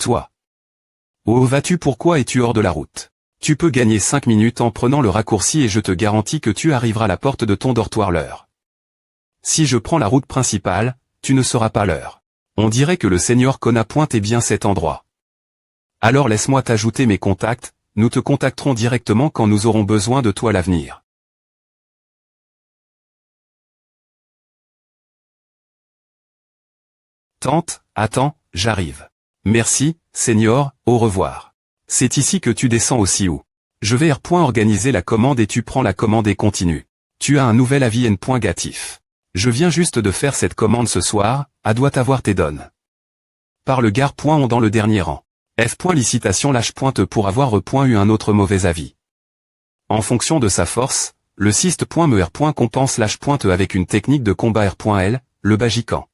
Toi. Où vas-tu? Pourquoi es-tu hors de la route? Tu peux gagner 5 minutes en prenant le raccourci et je te garantis que tu arriveras à la porte de ton dortoir l'heure. Si je prends la route principale, tu ne seras pas l'heure. On dirait que le Seigneur Kona pointe bien cet endroit. Alors laisse-moi t'ajouter mes contacts, nous te contacterons directement quand nous aurons besoin de toi à l'avenir. Tante, attends, j'arrive. Merci, Seigneur, au revoir. C'est ici que tu descends aussi où? Je vais organiser la commande et tu prends la commande et continue. Tu as un nouvel avis N.gatif. Je viens juste de faire cette commande ce soir, à doit avoir tes donnes. Par le gare.on dans le dernier rang. F.licitation lâche-pointe pour avoir eu un autre mauvais avis. En fonction de sa force, le cyste.me compense lâche-pointe avec une technique de combat R.L, le bagican.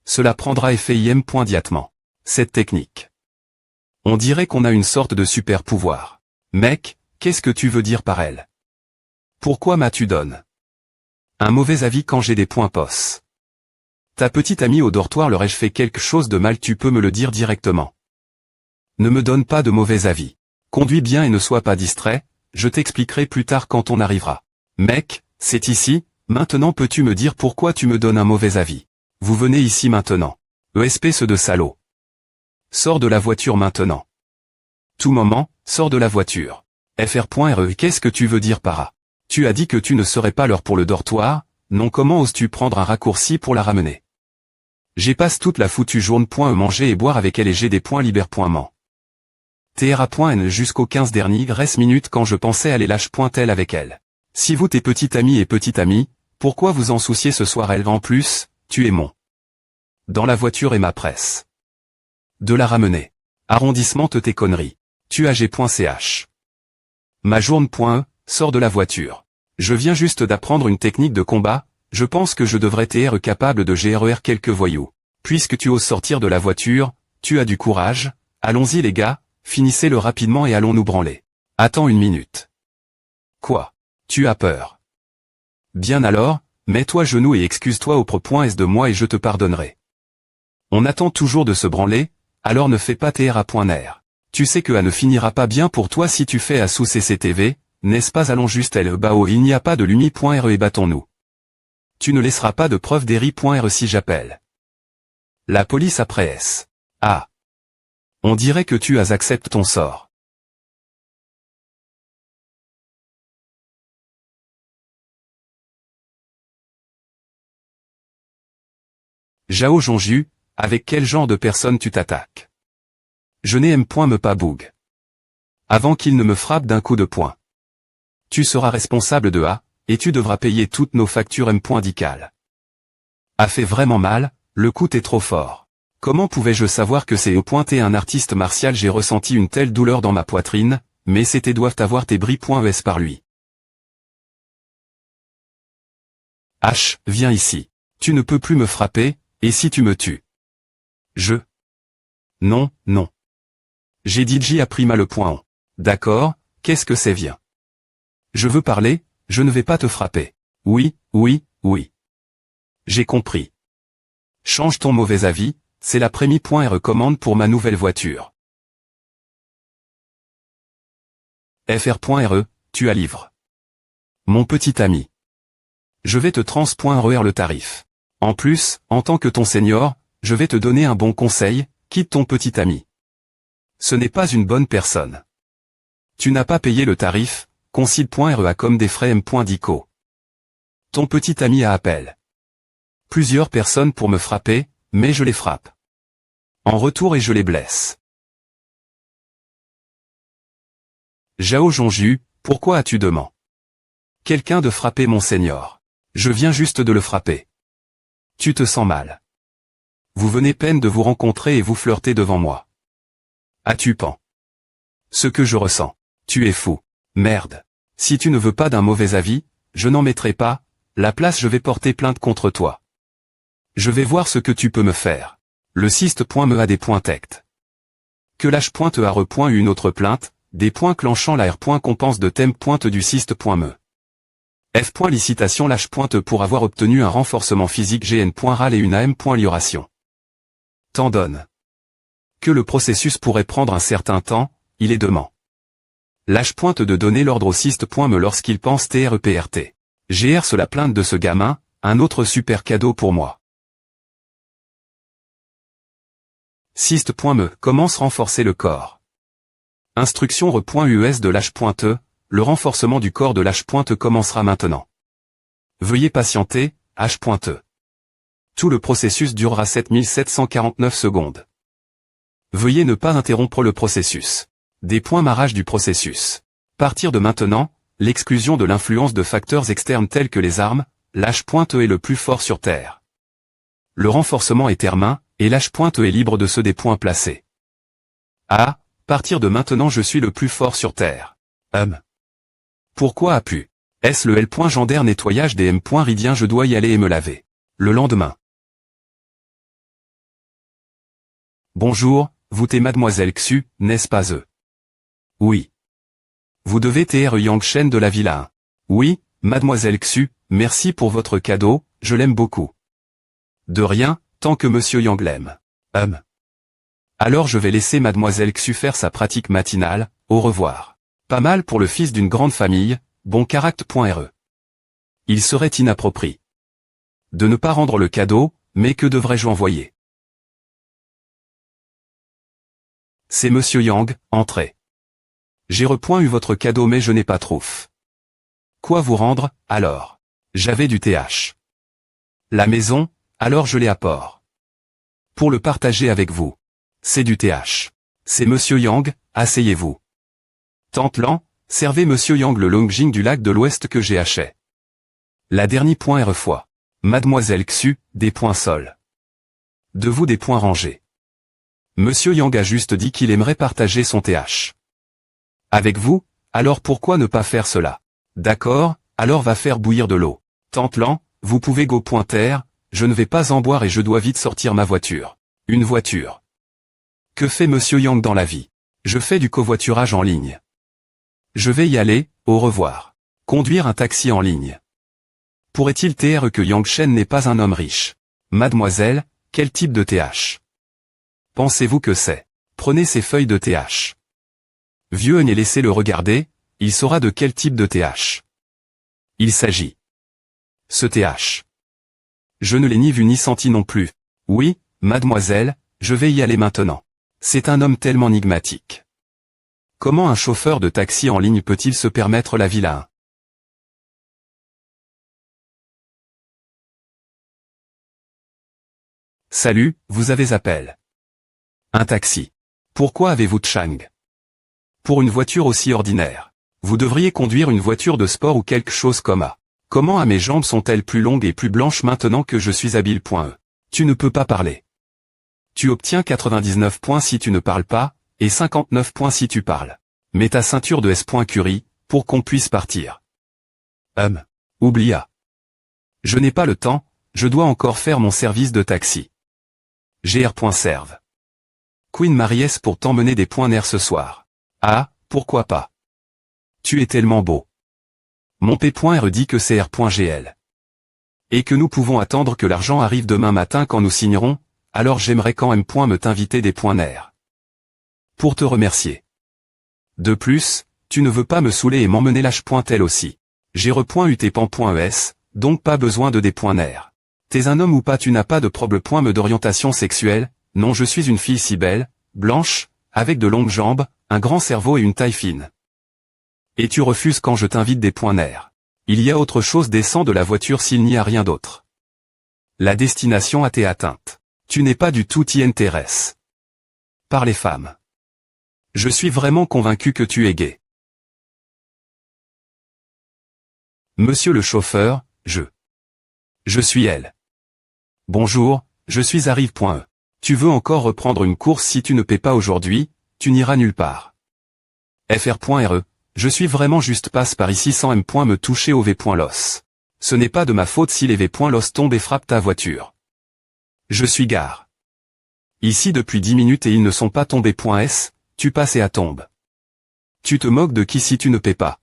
Cela prendra effet immédiatement. Cette technique. On dirait qu'on a une sorte de super pouvoir. Mec, qu'est-ce que tu veux dire par elle? Pourquoi m'as-tu donné un mauvais avis quand j'ai des points POS? Ta petite amie au dortoir leur ai-je fait quelque chose de mal? Tu peux me le dire directement. Ne me donne pas de mauvais avis. Conduis bien et ne sois pas distrait, je t'expliquerai plus tard quand on arrivera. Mec, c'est ici, maintenant peux-tu me dire pourquoi tu me donnes un mauvais avis? Vous venez ici maintenant. Espèce de salaud. Sors de la voiture maintenant. Tout moment, sors de la voiture. Fr.re. Qu'est-ce que tu veux dire par là? Tu as dit que tu ne serais pas l'heure pour le dortoir, non? Comment oses-tu prendre un raccourci pour la ramener? J'ai passe toute la foutue journée. Manger et boire avec elle et j'ai des points libères.man. Tra.n jusqu'au 15 dernier minutes quand je pensais aller lâche.tel avec elle. Si vous t'es petite amie et petite amie, pourquoi vous en souciez ce soir? Elle en plus, tu es mon. Dans la voiture et ma presse. De la ramener. Arrondissement de tes conneries. Tu as g.ch. Ma journe.e, sors de la voiture. Je viens juste d'apprendre une technique de combat, je pense que je devrais être capable de GRER quelques voyous. Puisque tu oses sortir de la voiture, tu as du courage, allons-y les gars, finissez-le rapidement et allons nous branler. Attends une minute. Quoi? Tu as peur? Bien alors, mets-toi genoux et excuse-toi auprès de moi et je te pardonnerai. On attend toujours de se branler, alors ne fais pas tra.ner. Tu sais que A ne finira pas bien pour toi si tu fais A sous CCTV, n'est-ce pas? Allons juste bao il n'y a pas de lumi.re et battons-nous. Tu ne laisseras pas de preuve d'eri.re si j'appelle. La police après S. Ah. On dirait que tu as accepté ton sort. Jao Jonju, avec quel genre de personne tu t'attaques? Je n'aime point me pas boug. Avant qu'il ne me frappe d'un coup de poing. Tu seras responsable de A, et tu devras payer toutes nos factures M.dical. A fait vraiment mal, le coup est trop fort. Comment pouvais-je savoir que c'est au un artiste martial? J'ai ressenti une telle douleur dans ma poitrine, mais c'était doivent avoir tes bris.es par lui. H, viens ici. Tu ne peux plus me frapper, et si tu me tues? Non, non. J'ai dit J a pris mal le point. D'accord, qu'est-ce que c'est? Viens. Je veux parler, je ne vais pas te frapper. Oui, oui, oui. J'ai compris. Change ton mauvais avis, c'est la prémie.re commande pour ma nouvelle voiture. Fr.re, tu as livre. Mon petit ami. Je vais te trans.re le tarif. En plus, en tant que ton senior, je vais te donner un bon conseil, quitte ton petit ami. Ce n'est pas une bonne personne. Tu n'as pas payé le tarif, concile.re a comme des frais M.dico. Ton petit ami a appel. Plusieurs personnes pour me frapper, mais je les frappe. En retour et je les blesse. Jao Jonju, pourquoi as-tu demandé quelqu'un de frapper mon senior? Je viens juste de le frapper. Tu te sens mal. Vous venez peine de vous rencontrer et vous flirtez devant moi. As-tu pen? Ce que je ressens. Tu es fou. Merde. Si tu ne veux pas d'un mauvais avis, je n'en mettrai pas, la place je vais porter plainte contre toi. Je vais voir ce que tu peux me faire. Le cyste.me a des points tect. Que lâche.te a repoint une autre plainte, des points clenchant la R. Compense de thème pointe du cyste.me. F. Licitation lâche.te pour avoir obtenu un renforcement physique GN. Ral et une AM. Lioration. T'en donne. Que le processus pourrait prendre un certain temps, il est demain. Lâche pointe de donner l'ordre au Syst.me lorsqu'il pense TREPRT. GR se la plainte de ce gamin, un autre super cadeau pour moi. Syst.me, comment se renforcer le corps. Instruction re.us de lâche pointe, le renforcement du corps de lâche pointe commencera maintenant. Veuillez patienter, H pointe. Tout le processus durera 7749 secondes. Veuillez ne pas interrompre le processus. Des points marrage du processus. Partir de maintenant, l'exclusion de l'influence de facteurs externes tels que les armes, lâche pointe est le plus fort sur Terre. Le renforcement est termain, et lâche pointe est libre de ceux des points placés. Ah, partir de maintenant je suis le plus fort sur Terre. Pourquoi a pu? Est-ce le L. Gender nettoyage des M. Ridiens je dois y aller et me laver. Le lendemain. Bonjour, vous t'es mademoiselle Xu, n'est-ce pas eux? Oui. Vous devez TR Yang Shen de la Villa 1. Oui, mademoiselle Xu, merci pour votre cadeau, je l'aime beaucoup. De rien, tant que monsieur Yang l'aime. Alors je vais laisser mademoiselle Xu faire sa pratique matinale, au revoir. Pas mal pour le fils d'une grande famille, bon caractère.re. Il serait inapproprié de ne pas rendre le cadeau, mais que devrais-je envoyer? C'est monsieur Yang, entrez. J'ai eu votre cadeau mais je n'ai pas trouf. Quoi vous rendre, alors? J'avais du TH. La maison, alors je l'ai à port. Pour le partager avec vous. C'est du TH. C'est monsieur Yang, asseyez-vous. Tante Lan, servez monsieur Yang le longjing du lac de l'Ouest que j'ai acheté. La dernière .r fois. Mademoiselle Xu, des points sols. De vous des points rangés. Monsieur Yang a juste dit qu'il aimerait partager son TH. Avec vous, alors pourquoi ne pas faire cela? D'accord, alors va faire bouillir de l'eau. Tante Lan, vous pouvez go pointer, je ne vais pas en boire et je dois vite sortir ma voiture. Une voiture. Que fait monsieur Yang dans la vie? Je fais du covoiturage en ligne. Je vais y aller, au revoir. Conduire un taxi en ligne. Pourrait-il TR que Yang Shen n'est pas un homme riche? Mademoiselle, quel type de TH? Pensez-vous que c'est? Prenez ces feuilles de TH. Vieux et laissez-le regarder, il saura de quel type de TH il s'agit. Ce TH. Je ne l'ai ni vu ni senti non plus. Oui, mademoiselle, je vais y aller maintenant. C'est un homme tellement énigmatique. Comment un chauffeur de taxi en ligne peut-il se permettre la Villa 1? Salut, vous avez appel. Un taxi. Pourquoi avez-vous Chang? Pour une voiture aussi ordinaire. Vous devriez conduire une voiture de sport ou quelque chose comme ça. Comment mes jambes sont-elles plus longues et plus blanches maintenant que je suis habile.e? Tu ne peux pas parler. Tu obtiens 99 points si tu ne parles pas, et 59 points si tu parles. Mets ta ceinture de S.Curie, pour qu'on puisse partir. Oublia. Je n'ai pas le temps, je dois encore faire mon service de taxi. Gr.serve. Queen Maries pour t'emmener des points nerfs ce soir. Ah, pourquoi pas. Tu es tellement beau. Mon P.R dit que c'est R.gl. Et que nous pouvons attendre que l'argent arrive demain matin quand nous signerons, alors j'aimerais quand même me t'inviter des points nerfs. Pour te remercier. De plus, tu ne veux pas me saouler et m'emmener lâche.tel aussi. J'ai re.ut.es, donc pas besoin de des points nerfs. T'es un homme ou pas? Tu n'as pas de problème d'orientation sexuelle? Non, je suis une fille si belle, blanche, avec de longues jambes, un grand cerveau et une taille fine. Et tu refuses quand je t'invite des points nerfs. Il y a autre chose, descend de la voiture s'il n'y a rien d'autre. La destination a été atteinte. Tu n'es pas du tout t'y intéresse. Par les femmes. Je suis vraiment convaincu que tu es gay. Monsieur le chauffeur, je suis elle. Bonjour, je suis arrive.e. Tu veux encore reprendre une course? Si tu ne paies pas aujourd'hui, tu n'iras nulle part. Fr.re. Je suis vraiment juste passe par ici sans me toucher au V.los. Ce n'est pas de ma faute si les V.los tombent et frappent ta voiture. Je suis gare. Ici depuis 10 minutes et ils ne sont pas tombés.s, tu passes et à tombe. Tu te moques de qui si tu ne paies pas?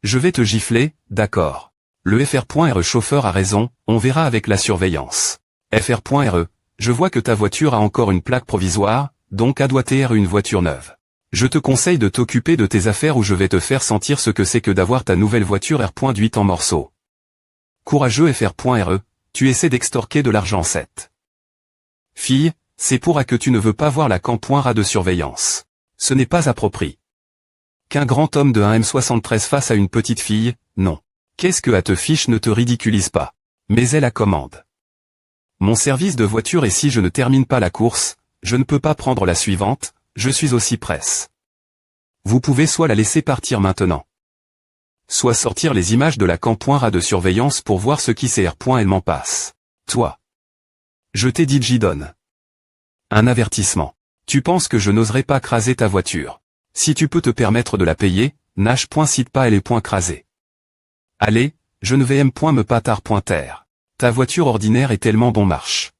Je vais te gifler, d'accord. Le Fr.re chauffeur a raison, on verra avec la surveillance. Fr.re, je vois que ta voiture a encore une plaque provisoire, donc A doit être une voiture neuve. Je te conseille de t'occuper de tes affaires ou je vais te faire sentir ce que c'est que d'avoir ta nouvelle voiture R.8 en morceaux. Courageux FR.RE, tu essaies d'extorquer de l'argent 7. Fille, c'est pour A que tu ne veux pas voir la camp.rat de surveillance. Ce n'est pas approprié. Qu'un grand homme de 1m73 face à une petite fille, non. Qu'est-ce que A te fiche ne te ridiculise pas. Mais elle a commande. Mon service de voiture et si je ne termine pas la course, je ne peux pas prendre la suivante, je suis aussi presse. Vous pouvez soit la laisser partir maintenant. Soit sortir les images de la camp.rat de surveillance pour voir ce qui c'est R.elle m'en passe. Toi. Je t'ai dit j'y donne. Un avertissement. Tu penses que je n'oserais pas craser ta voiture. Si tu peux te permettre de la payer, cite pas elle est crasée. Allez, je ne vais me patard.terre. Ta voiture ordinaire est tellement bon marche.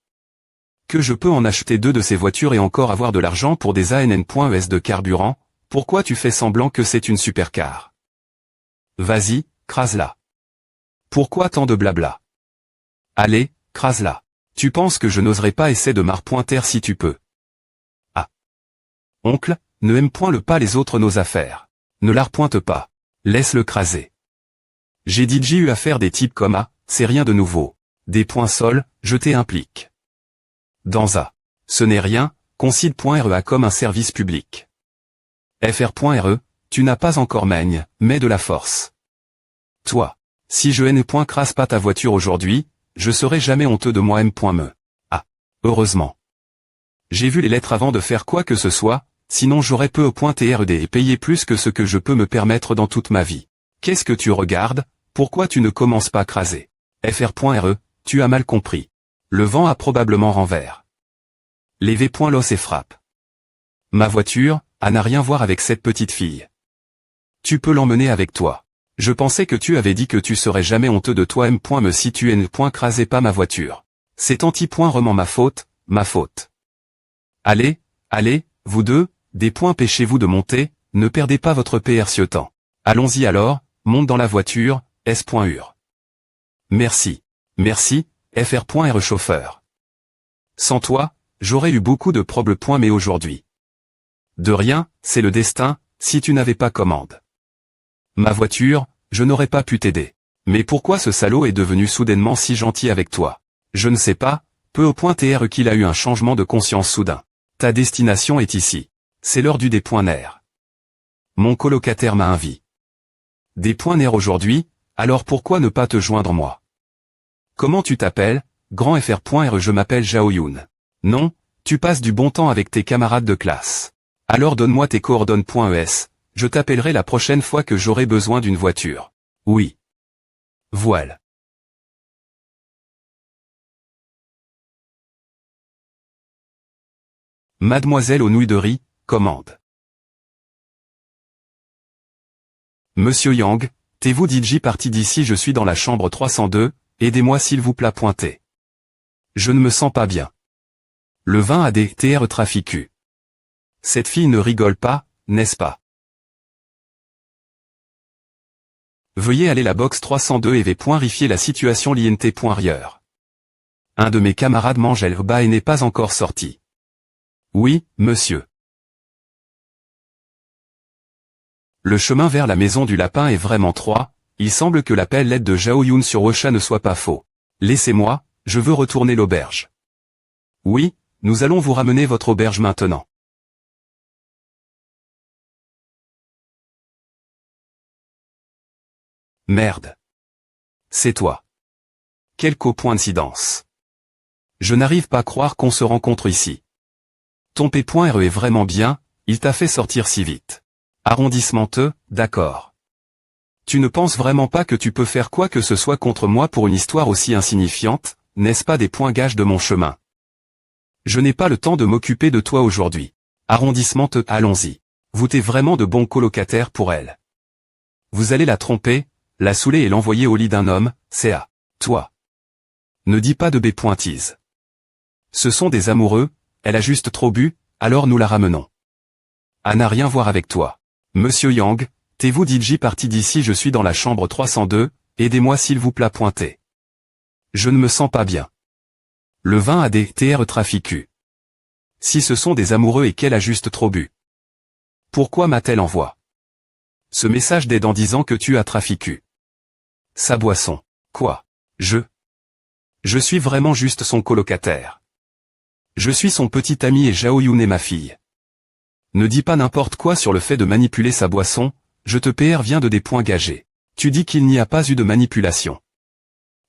Que je peux en acheter 2 de ces voitures et encore avoir de l'argent pour des ANN.ES de carburant, pourquoi tu fais semblant que c'est une supercar? Vas-y, crase-la. Pourquoi tant de blabla? Allez, crase-la. Tu penses que je n'oserais pas essayer de marre.terre si tu peux. Ah. Oncle, ne aime-le pas les autres nos affaires. Ne la repointe pas. Laisse-le craser. J'ai dit j'ai eu affaire des types comme A, c'est rien de nouveau. Des points sols, je t'implique. Dans A. Ce n'est rien, considère.RE comme un service public. FR.RE, tu n'as pas encore mais de la force. Toi. Si je crase pas ta voiture aujourd'hui, je serai jamais honteux de moi-même.me. Ah. Heureusement. J'ai vu les lettres avant de faire quoi que ce soit, sinon j'aurais peu .TRD et payé plus que ce que je peux me permettre dans toute ma vie. Qu'est-ce que tu regardes? Pourquoi tu ne commences pas à craser? FR.RE, tu as mal compris. Le vent a probablement renvers. Les V.los et frappe. Ma voiture, n'a rien à voir avec cette petite fille. Tu peux l'emmener avec toi. Je pensais que tu avais dit que tu serais jamais honteux de toi-même.me si tu crasais pas ma voiture. C'est anti-rement ma faute. Allez, vous deux, pêchez-vous de monter, ne perdez pas votre PR temps. Allons-y alors, monte dans la voiture, S.UR. Merci, FR.RE chauffeur. Sans toi, j'aurais eu beaucoup de problèmes. Mais aujourd'hui. De rien, c'est le destin, si tu n'avais pas commande. Ma voiture, je n'aurais pas pu t'aider. Mais pourquoi ce salaud est devenu soudainement si gentil avec toi? Je ne sais pas, peu.TR qu'il a eu un changement de conscience soudain. Ta destination est ici. C'est l'heure du des.ner. Mon colocataire m'a invité. Des.ner aujourd'hui, alors pourquoi ne pas te joindre moi? Comment tu t'appelles? Grand FR.RE je m'appelle Zhao Yun. Non, tu passes du bon temps avec tes camarades de classe. Alors donne-moi tes coordonnées.es, je t'appellerai la prochaine fois que j'aurai besoin d'une voiture. Oui. Voile. Mademoiselle aux nouilles de riz, commande. Monsieur Yang, t'es-vous DJ parti d'ici je suis dans la chambre 302, aidez-moi s'il vous plaît pointer. Je ne me sens pas bien. Le vin a des TR traficu. Cette fille ne rigole pas, n'est-ce pas? Veuillez aller la box 302 et vérifier la situation l'INT.RIEUR. Un de mes camarades mange l'herba et n'est pas encore sorti. Oui, monsieur. Le chemin vers la maison du lapin est vraiment trois, il semble que l'appel l'aide de Zhao Yun sur Ocha ne soit pas faux. Laissez-moi, je veux retourner l'auberge. Oui, nous allons vous ramener votre auberge maintenant. Merde. C'est toi. Quelle coïncidence. Je n'arrive pas à croire qu'on se rencontre ici. Ton P.RE est vraiment bien, il t'a fait sortir si vite. Arrondissement T, d'accord. Tu ne penses vraiment pas que tu peux faire quoi que ce soit contre moi pour une histoire aussi insignifiante, n'est-ce pas des points gages de mon chemin? Je n'ai pas le temps de m'occuper de toi aujourd'hui. Arrondissement T, allons-y. Vous êtes vraiment de bons colocataires pour elle. Vous allez la tromper, la saouler et l'envoyer au lit d'un homme, c'est à toi. Ne dis pas de B.tise. Ce sont des amoureux, elle a juste trop bu, alors nous la ramenons. A n'a rien à voir avec toi. Monsieur Yang, t'es-vous DJ parti d'ici je suis dans la chambre 302, aidez-moi s'il vous plaît pointer. Je ne me sens pas bien. Le vin a des TR traficu. Si ce sont des amoureux et qu'elle a juste trop bu. Pourquoi m'a-t-elle envoyé ce message d'aide en disant que tu as trafiqué sa boisson? Quoi? Je suis vraiment juste son colocataire. Je suis son petit ami et Zhao Yun est ma fille. Ne dis pas n'importe quoi sur le fait de manipuler sa boisson, je te préviens de des points gagés. Tu dis qu'il n'y a pas eu de manipulation.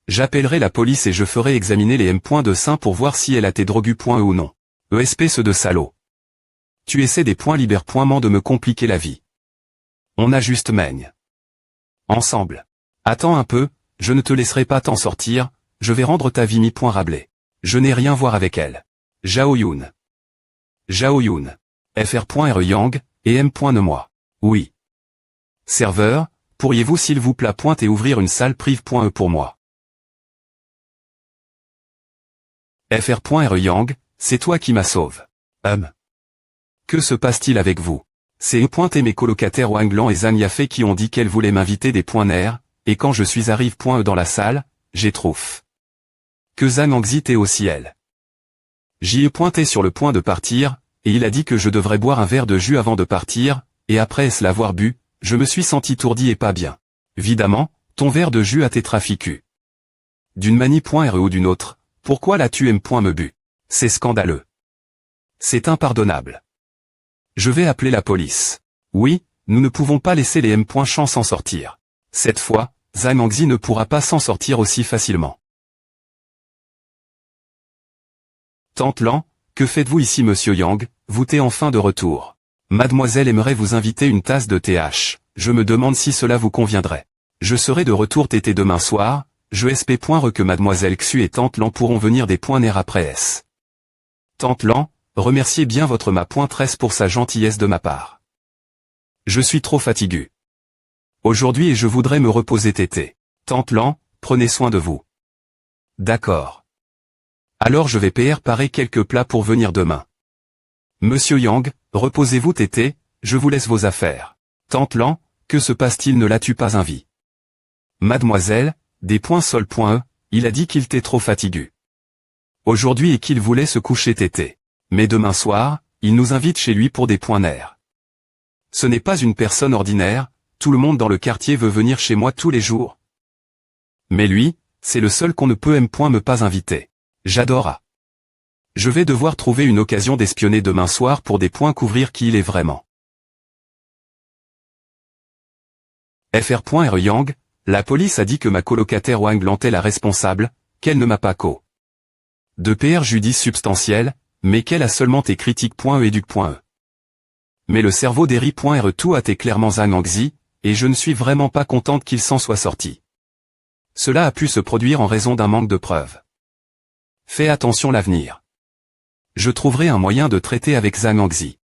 J'appellerai la police et je ferai examiner les M. de sein pour voir si elle a été droguée ou non. Espèce de salaud. Tu essaies des points libères.ment de me compliquer la vie. On a juste mègne. Ensemble. Attends un peu, je ne te laisserai pas t'en sortir, je vais rendre ta vie mi-Rabelais. Je n'ai rien à voir avec elle. Zhao Yun. Zhao Yun. Fr.re Yang, et M.ne-moi. Oui. Serveur, pourriez-vous s'il vous plaît et ouvrir une salle prive.e pour moi? Fr.re Yang, c'est toi qui m'as sauvé. Que se passe-t-il avec vous? C'est et mes colocataires Wang Lan et Zhang Yafei qui ont dit qu'elles voulaient m'inviter des nerfs, et quand je suis arrive.e dans la salle, j'ai trouvé que Zhang Angzi était aussi elle. J'y ai pointé sur le point de partir, et il a dit que je devrais boire un verre de jus avant de partir, et après l'avoir bu, je me suis senti tourdi et pas bien. Évidemment, ton verre de jus a été trafiqué. D'une manie.re ou d'une autre, pourquoi l'as-tu me bu? C'est scandaleux. C'est impardonnable. Je vais appeler la police. Oui, nous ne pouvons pas laisser les M.Champ s'en sortir. Cette fois, Zhang Angzi ne pourra pas s'en sortir aussi facilement. Tante Lan, que faites-vous ici monsieur Yang? Vous t'es enfin de retour. Mademoiselle aimerait vous inviter une tasse de TH. Je me demande si cela vous conviendrait. Je serai de retour tété demain soir, je sp.re que Mademoiselle Xu et Tante Lan pourront venir des nerfs après S. Tante Lan, remerciez bien votre ma.13 pour sa gentillesse de ma part. Je suis trop fatigué aujourd'hui et je voudrais me reposer tété. Tante Lan, prenez soin de vous. D'accord. Alors je vais préparer quelques plats pour venir demain. Monsieur Yang, reposez-vous tété, je vous laisse vos affaires. Tante Lan, que se passe-t-il ne l'as-tu pas invité? Mademoiselle, des.sol.e, il a dit qu'il était trop fatigué aujourd'hui et qu'il voulait se coucher tété. Mais demain soir, il nous invite chez lui pour des nerfs. Ce n'est pas une personne ordinaire, tout le monde dans le quartier veut venir chez moi tous les jours. Mais lui, c'est le seul qu'on ne peut me pas inviter. J'adore. Je vais devoir trouver une occasion d'espionner demain soir pour des couvrir qui il est vraiment. Fr.re Yang, la police a dit que ma colocataire Wang Lan est la responsable, qu'elle ne m'a pas de préjudice substantiel, mais qu'elle a seulement été critique.e et duc.e. Mais le cerveau d'Eri.re tout a été clairement Zhang Angzi, et je ne suis vraiment pas contente qu'il s'en soit sorti. Cela a pu se produire en raison d'un manque de preuves. Fais attention l'avenir. Je trouverai un moyen de traiter avec Zhang Angzi.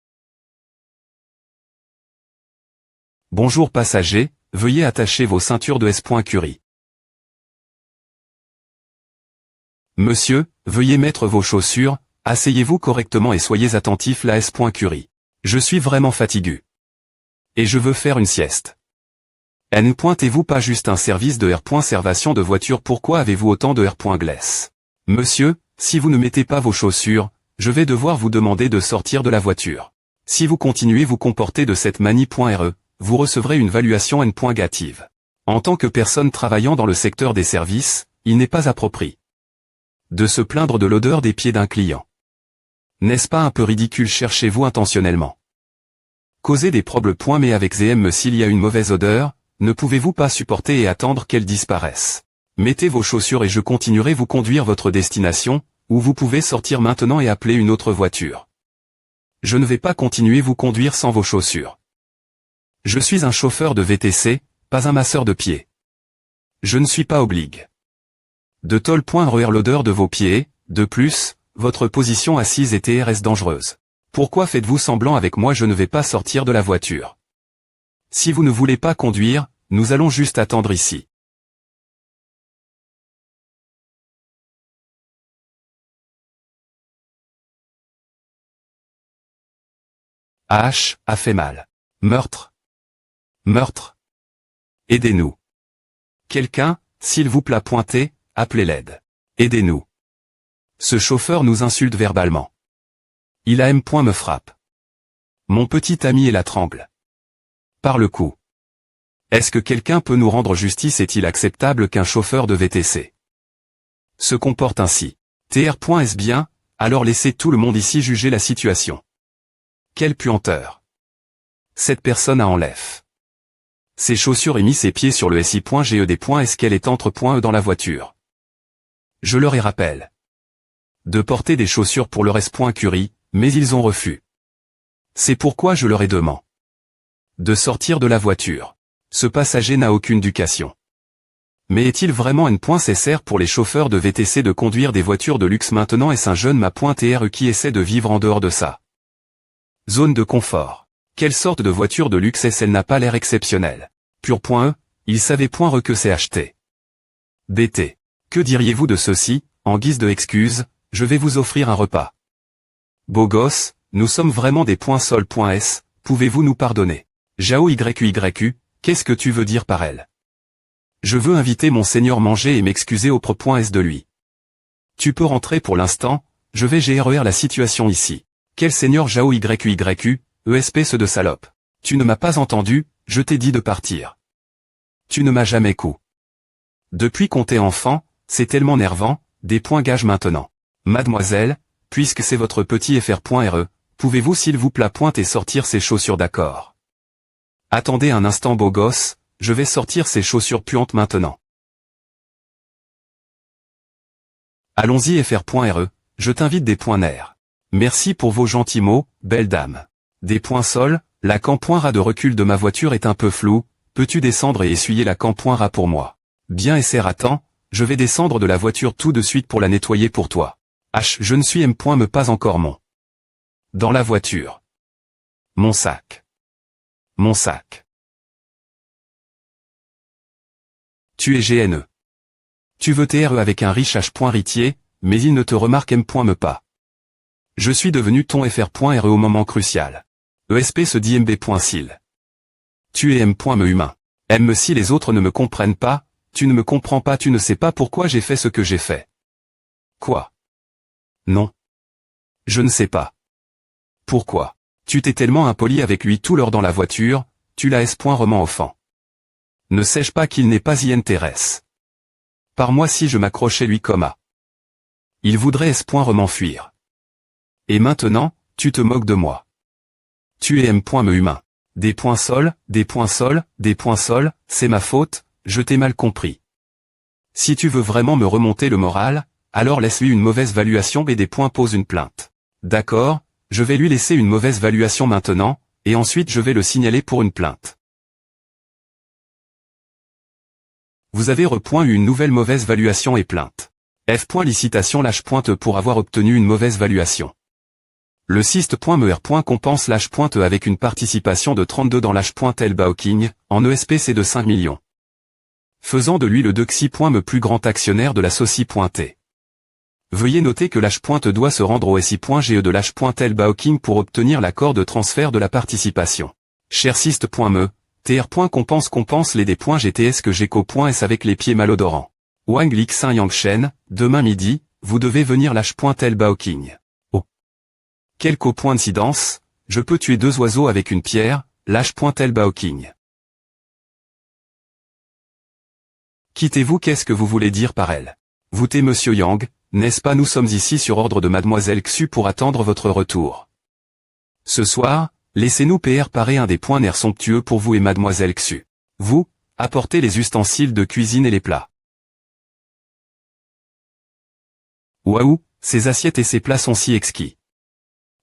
Bonjour passagers, veuillez attacher vos ceintures de S.Curie. Monsieur, veuillez mettre vos chaussures, asseyez-vous correctement et soyez attentifs la S.Curie. Je suis vraiment fatigué. Et je veux faire une sieste. Ne pointez-vous pas juste un service de R.servation de voiture? Pourquoi avez-vous autant de R.glace? Monsieur, si vous ne mettez pas vos chaussures, je vais devoir vous demander de sortir de la voiture. Si vous continuez vous comporter de cette manie.re, vous recevrez une valuation N.négative. En tant que personne travaillant dans le secteur des services, il n'est pas approprié de se plaindre de l'odeur des pieds d'un client. N'est-ce pas un peu ridicule? Cherchez-vous intentionnellement causer des problèmes. Mais avec ZM s'il y a une mauvaise odeur, ne pouvez-vous pas supporter et attendre qu'elle disparaisse? Mettez vos chaussures et je continuerai vous conduire votre destination, ou vous pouvez sortir maintenant et appeler une autre voiture. Je ne vais pas continuer vous conduire sans vos chaussures. Je suis un chauffeur de VTC, pas un masseur de pieds. Je ne suis pas obligé de toll.re l'odeur de vos pieds, de plus, votre position assise et TRS dangereuse. Pourquoi faites-vous semblant avec moi? Je ne vais pas sortir de la voiture. Si vous ne voulez pas conduire, nous allons juste attendre ici. H a fait mal. Meurtre. Meurtre. Aidez-nous. Quelqu'un, s'il vous plaît, pointez, appelez l'aide. Aidez-nous. Ce chauffeur nous insulte verbalement. Il a M. me frappe. Mon petit ami est la tremble. Par le cou. Est-ce que quelqu'un peut nous rendre justice? Est-il acceptable qu'un chauffeur de VTC se comporte ainsi? Est-ce bien? Alors laissez tout le monde ici juger la situation. Quelle puanteur. Cette personne a enlève ses chaussures et mis ses pieds sur le SI.GED. Est-ce qu'elle est entre .E dans la voiture? Je leur ai rappelé de porter des chaussures pour leur S.Curie, mais ils ont refusé. C'est pourquoi je leur ai demandé de sortir de la voiture. Ce passager n'a aucune éducation. Mais est-il vraiment nécessaire pour les chauffeurs de VTC de conduire des voitures de luxe maintenant? Est-ce un jeune ma.TRE qui essaie de vivre en dehors de sa zone de confort? Quelle sorte de voiture de luxe est-ce? Elle n'a pas l'air exceptionnelle. Pur.E, il savait que c'est acheté. BT. Que diriez-vous de ceci? En guise de excuse, je vais vous offrir un repas. Beau gosse, nous sommes vraiment des .Sol.S, pouvez-vous nous pardonner? Jao YQYQ, qu'est-ce que tu veux dire par elle? Je veux inviter mon seigneur manger et m'excuser auprès .S de lui. Tu peux rentrer pour l'instant, je vais gérer la situation ici. Quel seigneur Jao YQYQ, ESP de salope. Tu ne m'as pas entendu, je t'ai dit de partir. Tu ne m'as jamais cou. Depuis qu'on t'est enfant, c'est tellement nervant, des gages maintenant. Mademoiselle, puisque c'est votre petit FR.RE, pouvez-vous s'il vous plaît et sortir ces chaussures? D'accord. Attendez un instant beau gosse, je vais sortir ces chaussures puantes maintenant. Allons-y FR.RE, je t'invite des .NR. Merci pour vos gentils mots, belle dame. Des .Sol, la camp.Ra de recul de ma voiture est un peu floue, peux-tu descendre et essuyer la camp.Ra pour moi? Bien attends, je vais descendre de la voiture tout de suite pour la nettoyer pour toi. Je ne suis me pas encore mon. Dans la voiture. Mon sac. Mon sac. Tu es GNE. Tu veux TRE avec un riche H.Ritier, mais il ne te remarque me pas. Je suis devenu ton FR.RE au moment crucial. ESP se dit MB.SIL. Tu es me humain. Si les autres ne me comprennent pas, tu ne me comprends pas, tu ne sais pas pourquoi j'ai fait ce que j'ai fait. Quoi? Non. Je ne sais pas. Pourquoi? Tu t'es tellement impoli avec lui tout l'heure dans la voiture, tu l'as S.Roman offend. Ne sais-je pas qu'il n'est pas intéresse? Par moi si je m'accrochais lui comme à. Il voudrait S.Roman fuir. Et maintenant, tu te moques de moi. Tu es me humain. Des .Sol, des .Sol, des .Sol, c'est ma faute, je t'ai mal compris. Si tu veux vraiment me remonter le moral, alors laisse-lui une mauvaise valuation et des pose une plainte. D'accord, je vais lui laisser une mauvaise valuation maintenant, et ensuite je vais le signaler pour une plainte. Vous avez eu une nouvelle mauvaise valuation et plainte. Licitation lâche pour avoir obtenu une mauvaise valuation. Le Sist.mer compense lâche avec une participation de 32 dans lâche.L-Bauking, en ESPC de 5 millions. Faisant de lui le Dexi.me plus grand actionnaire de la Soci.T. Veuillez noter que lâche doit se rendre au SI.GE de lâche.L-Bauking pour obtenir l'accord de transfert de la participation. Cher Sist.me, TR. Compense les D.GTS que GECO.S avec les pieds malodorants. Wang Lixin Yangshen, demain midi, vous devez venir lâche.L-Bauking. Oh. Quelle coïncidence, je peux tuer deux oiseaux avec une pierre, lâche.L-Bauking. Quittez-vous, qu'est-ce que vous voulez dire par elle? Vous t'es monsieur Yang, n'est-ce pas? Nous sommes ici sur ordre de mademoiselle Xu pour attendre votre retour. Ce soir, laissez-nous préparer un des nerfs somptueux pour vous et mademoiselle Xu. Vous, apportez les ustensiles de cuisine et les plats. Waouh, ces assiettes et ces plats sont si exquis.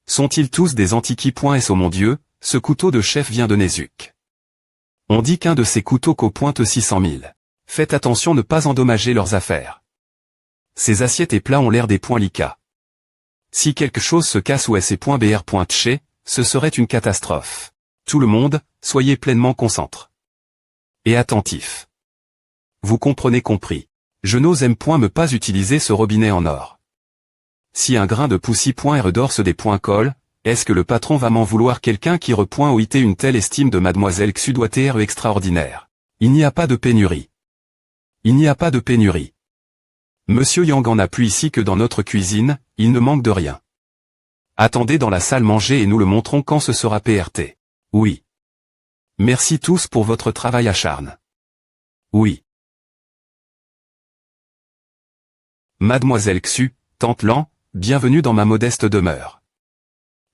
Sont-ils tous des antiquis.S? Oh mon Dieu, ce couteau de chef vient de Nézuc. On dit qu'un de ces couteaux coûte 600 000. Faites attention ne pas endommager leurs affaires. Ces assiettes et plats ont l'air des Lika. Si quelque chose se casse ou est.br.tché, ce serait une catastrophe. Tout le monde, soyez pleinement concentrés. Et attentifs. Vous comprenez compris. Je n'ose me pas utiliser ce robinet en or. Si un grain de poussi.r d'or des colle, est-ce que le patron va m'en vouloir? Quelqu'un qui .OIT une telle estime de mademoiselle Xu doit être extraordinaire. Il n'y a pas de pénurie. Il n'y a pas de pénurie. Monsieur Yang en a plus ici que dans notre cuisine, il ne manque de rien. Attendez dans la salle manger et nous le montrons quand ce sera PRT. Oui. Merci tous pour votre travail acharné. Oui. Mademoiselle Xu, Tante Lan, bienvenue dans ma modeste demeure.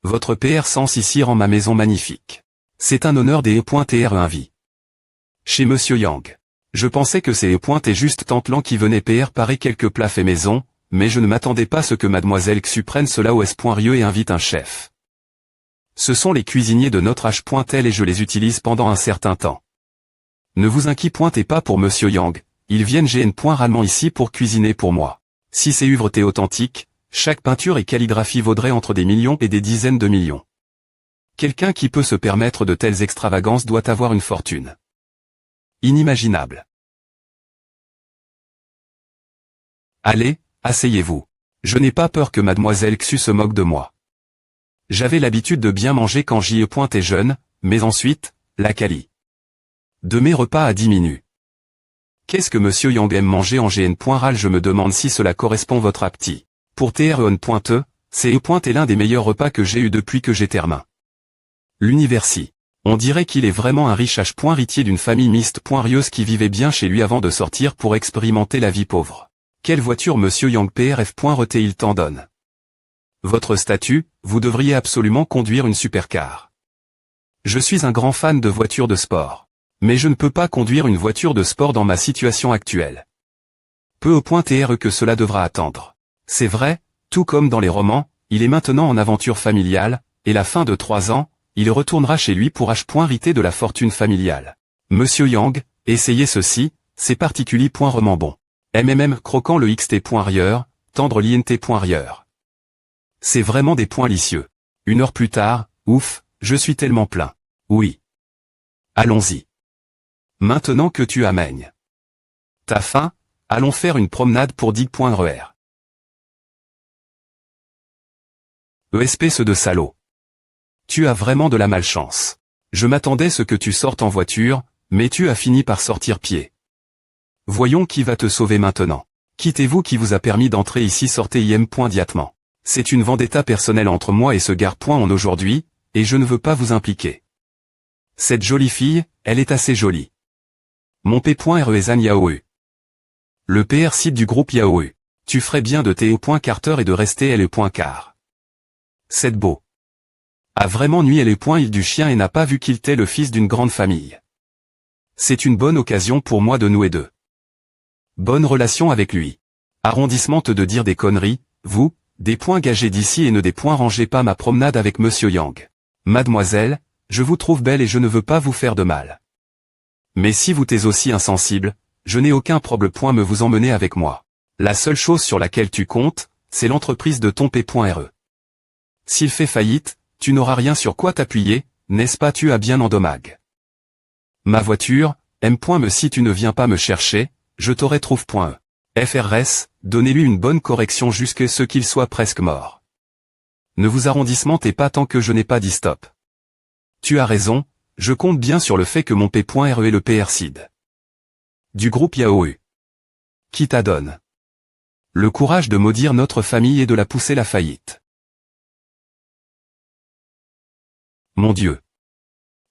Votre PR Sens ici rend ma maison magnifique. C'est un honneur des E.TRE invite. Chez Monsieur Yang. Je pensais que c'est E.T juste Tante Lan qui venait PR parer quelques plats faits maison, mais je ne m'attendais pas à ce que Mademoiselle Xu prenne cela au S.Rieux et invite un chef. Ce sont les cuisiniers de notre H.L et je les utilise pendant un certain temps. Ne vous inquiétez pas pour Monsieur Yang, ils viennent rarement ici pour cuisiner pour moi. Si c'est œuvre authentique, chaque peinture et calligraphie vaudrait entre des millions et des dizaines de millions. Quelqu'un qui peut se permettre de telles extravagances doit avoir une fortune. Inimaginable. Allez, asseyez-vous. Je n'ai pas peur que Mademoiselle Xu se moque de moi. J'avais l'habitude de bien manger quand j'y est jeune, mais ensuite, la quali. De mes repas à diminué. Qu'est-ce que Monsieur Yang aime manger en GN.RAL? Je me demande si cela correspond votre appétit. Pour TREON.E, c'est l'un des meilleurs repas que j'ai eu depuis que j'ai terminé. L'universi. On dirait qu'il est vraiment un riche H.Ritier d'une famille mixte.rieuse qui vivait bien chez lui avant de sortir pour expérimenter la vie pauvre. Quelle voiture Monsieur Yang PRF.RT t'en donne? Votre statut, vous devriez absolument conduire une supercar. Je suis un grand fan de voitures de sport. Mais je ne peux pas conduire une voiture de sport dans ma situation actuelle. Peu au.TRE que cela devra attendre. C'est vrai, tout comme dans les romans, il est maintenant en aventure familiale, et la fin de 3 ans, il retournera chez lui pour H.Riter de la fortune familiale. Monsieur Yang, essayez ceci, c'est particulièrement bon. Croquant le XT.Rieur, tendre l'INT.Rieur. C'est vraiment des points licieux. 1 heure plus tard, ouf, je suis tellement plein. Oui. Allons-y. Maintenant que tu amènes. T'as faim? Allons faire une promenade pour dig.RER. Espèce de salaud. Tu as vraiment de la malchance. Je m'attendais à ce que tu sortes en voiture, mais tu as fini par sortir pied. Voyons qui va te sauver maintenant. Quittez-vous qui vous a permis d'entrer ici, sortez im.diatement. C'est une vendetta personnelle entre moi et ce gars.on aujourd'hui, et je ne veux pas vous impliquer. Cette jolie fille, elle est assez jolie. Mon P.RE est Zan Yaoe. Le PR site du groupe Yaoe. Tu ferais bien de T.Carter et de rester L.Car. C'est beau. A vraiment nuit L.Il du chien et n'a pas vu qu'il était le fils d'une grande famille. C'est une bonne occasion pour moi de nouer deux. Bonne relation avec lui. Arrondissement de dire des conneries, vous, des points gagés d'ici et ne des points rangez pas ma promenade avec Monsieur Yang. Mademoiselle, je vous trouve belle et je ne veux pas vous faire de mal. Mais si vous t'es aussi insensible, je n'ai aucun problème me vous emmener avec moi. La seule chose sur laquelle tu comptes, c'est l'entreprise de ton P.RE. S'il fait faillite, tu n'auras rien sur quoi t'appuyer, n'est-ce pas? Tu as bien endommage. Ma voiture, M.me si tu ne viens pas me chercher, je t'aurai trouve.e. FRS, donnez-lui une bonne correction jusqu'à ce qu'il soit presque mort. Ne vous arrondissementez pas tant que je n'ai pas dit stop. Tu as raison, je compte bien sur le fait que mon P.RE est le PR SID. Du groupe Yaoe. Qui t'adonne le courage de maudire notre famille et de la pousser la faillite. Mon Dieu.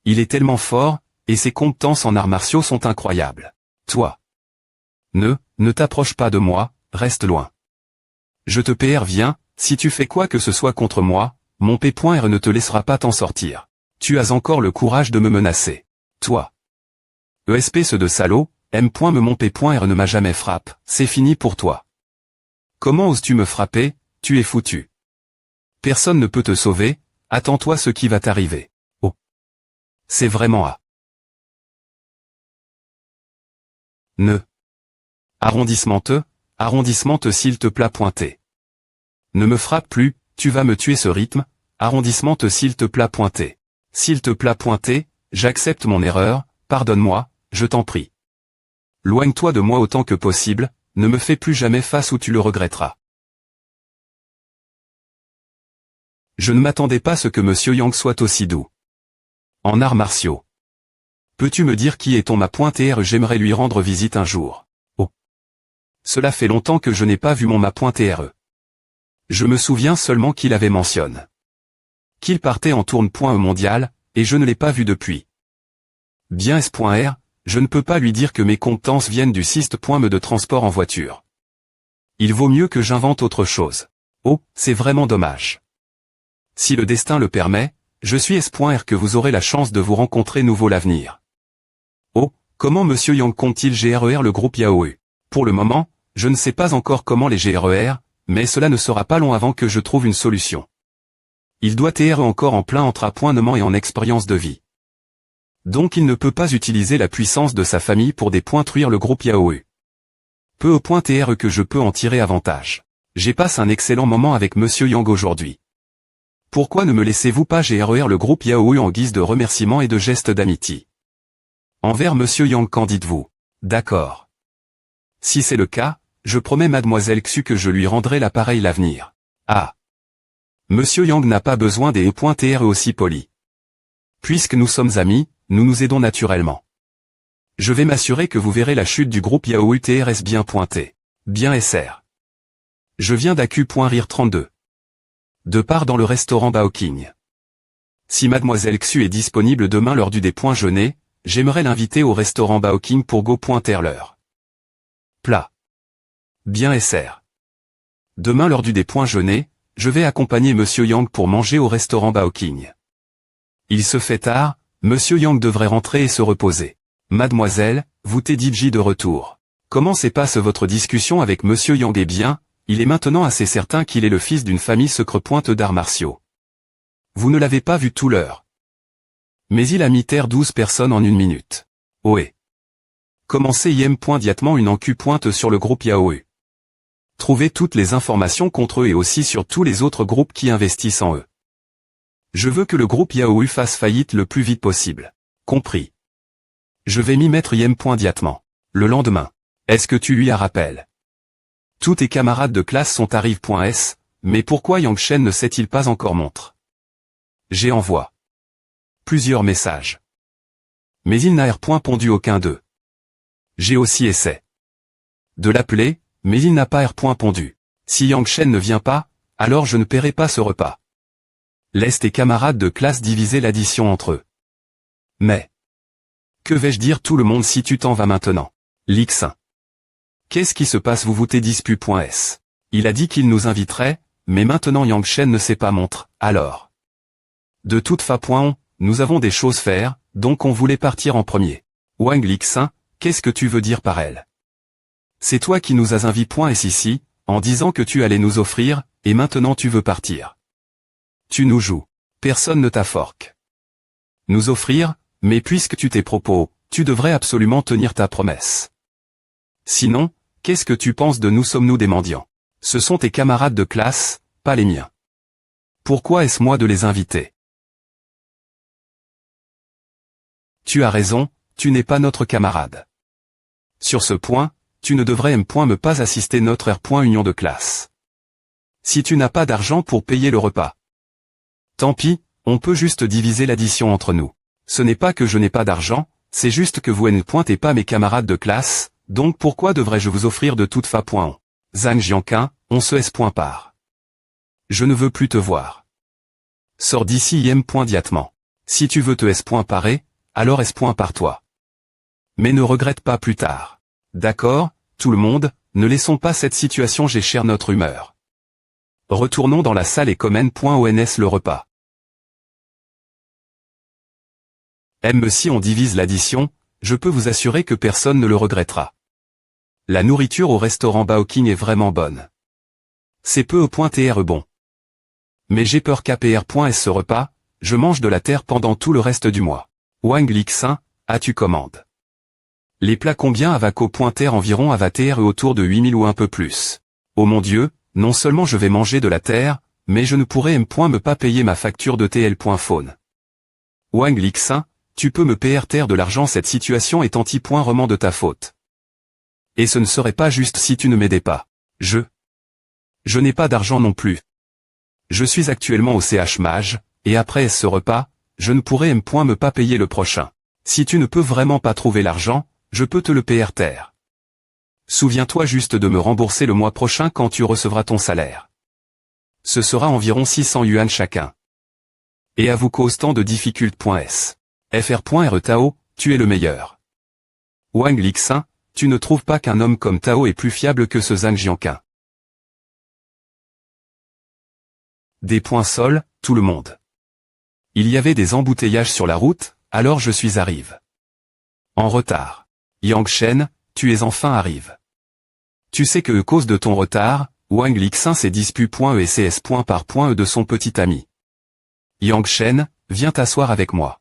Il est tellement fort, et ses compétences en arts martiaux sont incroyables. Toi. Ne t'approche pas de moi, reste loin. Je te préviens, si tu fais quoi que ce soit contre moi, mon P.RE ne te laissera pas t'en sortir. Tu as encore le courage de me menacer. Toi. Espèce de salaud, M.me mon P.RE ne m'a jamais frappé, c'est fini pour toi. Comment oses-tu me frapper? Tu es foutu. Personne ne peut te sauver, attends-toi ce qui va t'arriver. Oh. C'est vraiment à. Ne. Arrondissement s'il te plaît pointé. Ne me frappe plus, tu vas me tuer ce rythme, arrondissement s'il te plaît pointé. S'il te plaît pointé, j'accepte mon erreur, pardonne-moi, je t'en prie. Loigne-toi de moi autant que possible, ne me fais plus jamais face ou tu le regretteras. Je ne m'attendais pas à ce que Monsieur Yang soit aussi doux. En arts martiaux. Peux-tu me dire qui est ton ma.TRE? J'aimerais lui rendre visite un jour. Oh. Cela fait longtemps que je n'ai pas vu mon ma.TRE. Je me souviens seulement qu'il avait mentionné. qu'il partait en tourne-point mondial, et je ne l'ai pas vu depuis. Bien S.R, je ne peux pas lui dire que mes compétences viennent du système de transport en voiture. Il vaut mieux que j'invente autre chose. Oh, c'est vraiment dommage. Si le destin le permet, je suis S.R que vous aurez la chance de vous rencontrer nouveau l'avenir. Oh, comment Monsieur Yang compte-t-il GRER le groupe Yaohu? Pour le moment, je ne sais pas encore comment les GRER, mais cela ne sera pas long avant que je trouve une solution. Il doit être encore en plein entre appointement et en expérience de vie. Donc il ne peut pas utiliser la puissance de sa famille pour dépointuire le groupe Yaohu. Peu au point que je peux en tirer avantage. J'ai passé un excellent moment avec Monsieur Yang aujourd'hui. Pourquoi ne me laissez-vous pas GRER le groupe Yaohu en guise de remerciement et de geste d'amitié? Envers Monsieur Yang, qu'en dites-vous? D'accord. Si c'est le cas, je promets Mademoiselle Xu que je lui rendrai l'appareil l'avenir. Ah. Monsieur Yang n'a pas besoin des E.R aussi polis. Puisque nous sommes amis, nous nous aidons naturellement. Je vais m'assurer que vous verrez la chute du groupe Yaohu TRS bien pointé. Bien SR. Je viens d'AQ.rire 32. De part dans le restaurant Baoking. Si Mademoiselle Xu est disponible demain lors du déjeuner, j'aimerais l'inviter au restaurant Baoking pour go.r l'heure. Plat. Bien SR. Demain lors du déjeuner, je vais accompagner Monsieur Yang pour manger au restaurant Baoking. Il se fait tard, Monsieur Yang devrait rentrer et se reposer. Mademoiselle, vous TDJ de retour. Comment se passe votre discussion avec Monsieur Yang? Eh bien, il est maintenant assez certain qu'il est le fils d'une famille secret-pointe d'arts martiaux. Vous ne l'avez pas vu tout l'heure. Mais il a mis terre 12 personnes en 1 minute. Ohé. Commencez immédiatement une enquête sur le groupe Yaohu. Trouvez toutes les informations contre eux et aussi sur tous les autres groupes qui investissent en eux. Je veux que le groupe Yaohu fasse faillite le plus vite possible. Compris. Je vais m'y mettre immédiatement. Le lendemain. Est-ce que tu lui as rappel? Tous tes camarades de classe sont arrive.s, mais pourquoi Yang Shen ne sait-il pas encore montre? J'ai envoie plusieurs messages. Mais il n'a point pondu aucun d'eux. J'ai aussi essayé de l'appeler, mais il n'a pas point pondu. Si Yang Shen ne vient pas, alors je ne paierai pas ce repas. Laisse tes camarades de classe diviser l'addition entre eux. Mais que vais-je dire tout le monde si tu t'en vas maintenant? Lixin. Qu'est-ce qui se passe? Vous dispu.s. Il a dit qu'il nous inviterait, mais maintenant Yang Shen ne sait pas montre, alors. De toute façon, nous avons des choses faire, donc on voulait partir en premier. Wang Lixin, qu'est-ce que tu veux dire par elle? C'est toi qui nous as invités ici, en disant que tu allais nous offrir, et maintenant tu veux partir. Tu nous joues. Personne ne t'a forque. Nous offrir, mais puisque tu t'es propos, tu devrais absolument tenir ta promesse. Sinon, qu'est-ce que tu penses de nous? Sommes-nous des mendiants? Ce sont tes camarades de classe, pas les miens. Pourquoi est-ce moi de les inviter? Tu as raison, tu n'es pas notre camarade. Sur ce point, tu ne devrais me pas assister notre union de classe. Si tu n'as pas d'argent pour payer le repas. Tant pis, on peut juste diviser l'addition entre nous. Ce n'est pas que je n'ai pas d'argent, c'est juste que vous ne pointez pas mes camarades de classe, donc pourquoi devrais-je vous offrir de toute façon? Zhang Jianqin, on se part. Je ne veux plus te voir. Sors d'ici immédiatement. Si tu veux te parer, alors par toi. Mais ne regrette pas plus tard. D'accord, tout le monde, ne laissons pas cette situation gérer notre humeur. Retournons dans la salle et commence.ons le repas. Si on divise l'addition, je peux vous assurer que personne ne le regrettera. La nourriture au restaurant Baoking est vraiment bonne. C'est peu au point bon. Mais j'ai peur qu'APR.s ce repas, je mange de la terre pendant tout le reste du mois. Wang Lixin, as-tu commande? Les plats combien avaco.r environ avater autour de 8000 ou un peu plus. Oh mon Dieu, non seulement je vais manger de la terre, mais je ne pourrai me pas payer ma facture de TL.phone. Wang Lixin, tu peux me payer terre de l'argent, cette situation est anti-roman de ta faute. Et ce ne serait pas juste si tu ne m'aidais pas. Je n'ai pas d'argent non plus. Je suis actuellement au CH Mage, et après ce repas, je ne pourrai me pas payer le prochain. Si tu ne peux vraiment pas trouver l'argent, je peux te le payer terre. Souviens-toi juste de me rembourser le mois prochain quand tu recevras ton salaire. Ce sera environ 600 yuan chacun. Et à vous cause tant de difficultés.s. Fr.re Tao, tu es le meilleur. Wang Lixin, tu ne trouves pas qu'un homme comme Tao est plus fiable que ce Zhang Jianqin? Des points sols, tout le monde. Il y avait des embouteillages sur la route, alors je suis arrivé. En retard. Yang Shen, tu es enfin arrivé. Tu sais que à cause de ton retard, Wang Lixin s'est disputé.ECS par point de son petit ami. Yang Shen, viens t'asseoir avec moi.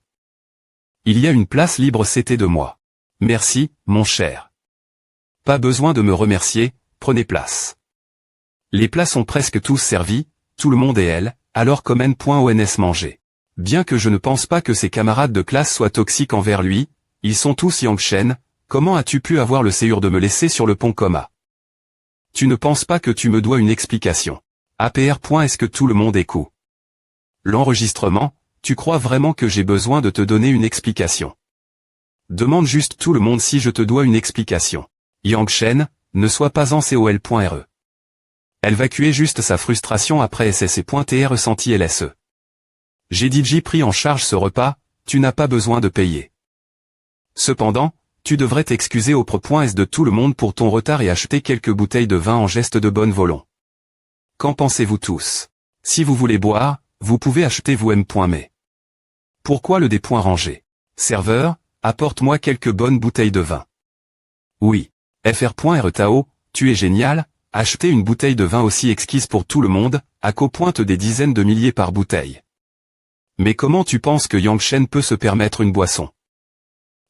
Il y a une place libre, c'était de moi. Merci, mon cher. Pas besoin de me remercier, prenez place. Les plats sont presque tous servis, tout le monde et elle, alors comment.ons manger. Bien que je ne pense pas que ses camarades de classe soient toxiques envers lui, ils sont tous Yang Shen, comment as-tu pu avoir le séjour de me laisser sur le pont coma? Tu ne penses pas que tu me dois une explication? APR. Est-ce que tout le monde écoute l'enregistrement? Tu crois vraiment que j'ai besoin de te donner une explication? Demande juste tout le monde si je te dois une explication. Yang Shen, ne sois pas en col.re. Elle vacuait juste sa frustration après SSC.TR ressenti LSE. J'ai DJ pris en charge ce repas, tu n'as pas besoin de payer. Cependant, tu devrais t'excuser auprès de tout le monde pour ton retard et acheter quelques bouteilles de vin en geste de bonne volonté. Qu'en pensez-vous tous? Si vous voulez boire, vous pouvez acheter vous m.mais. Pourquoi le des points rangés? Serveur, apporte-moi quelques bonnes bouteilles de vin. Oui. Fr.re Tao, tu es génial, acheter une bouteille de vin aussi exquise pour tout le monde, à qu'au pointe des dizaines de milliers par bouteille. Mais comment tu penses que Yang Shen peut se permettre une boisson?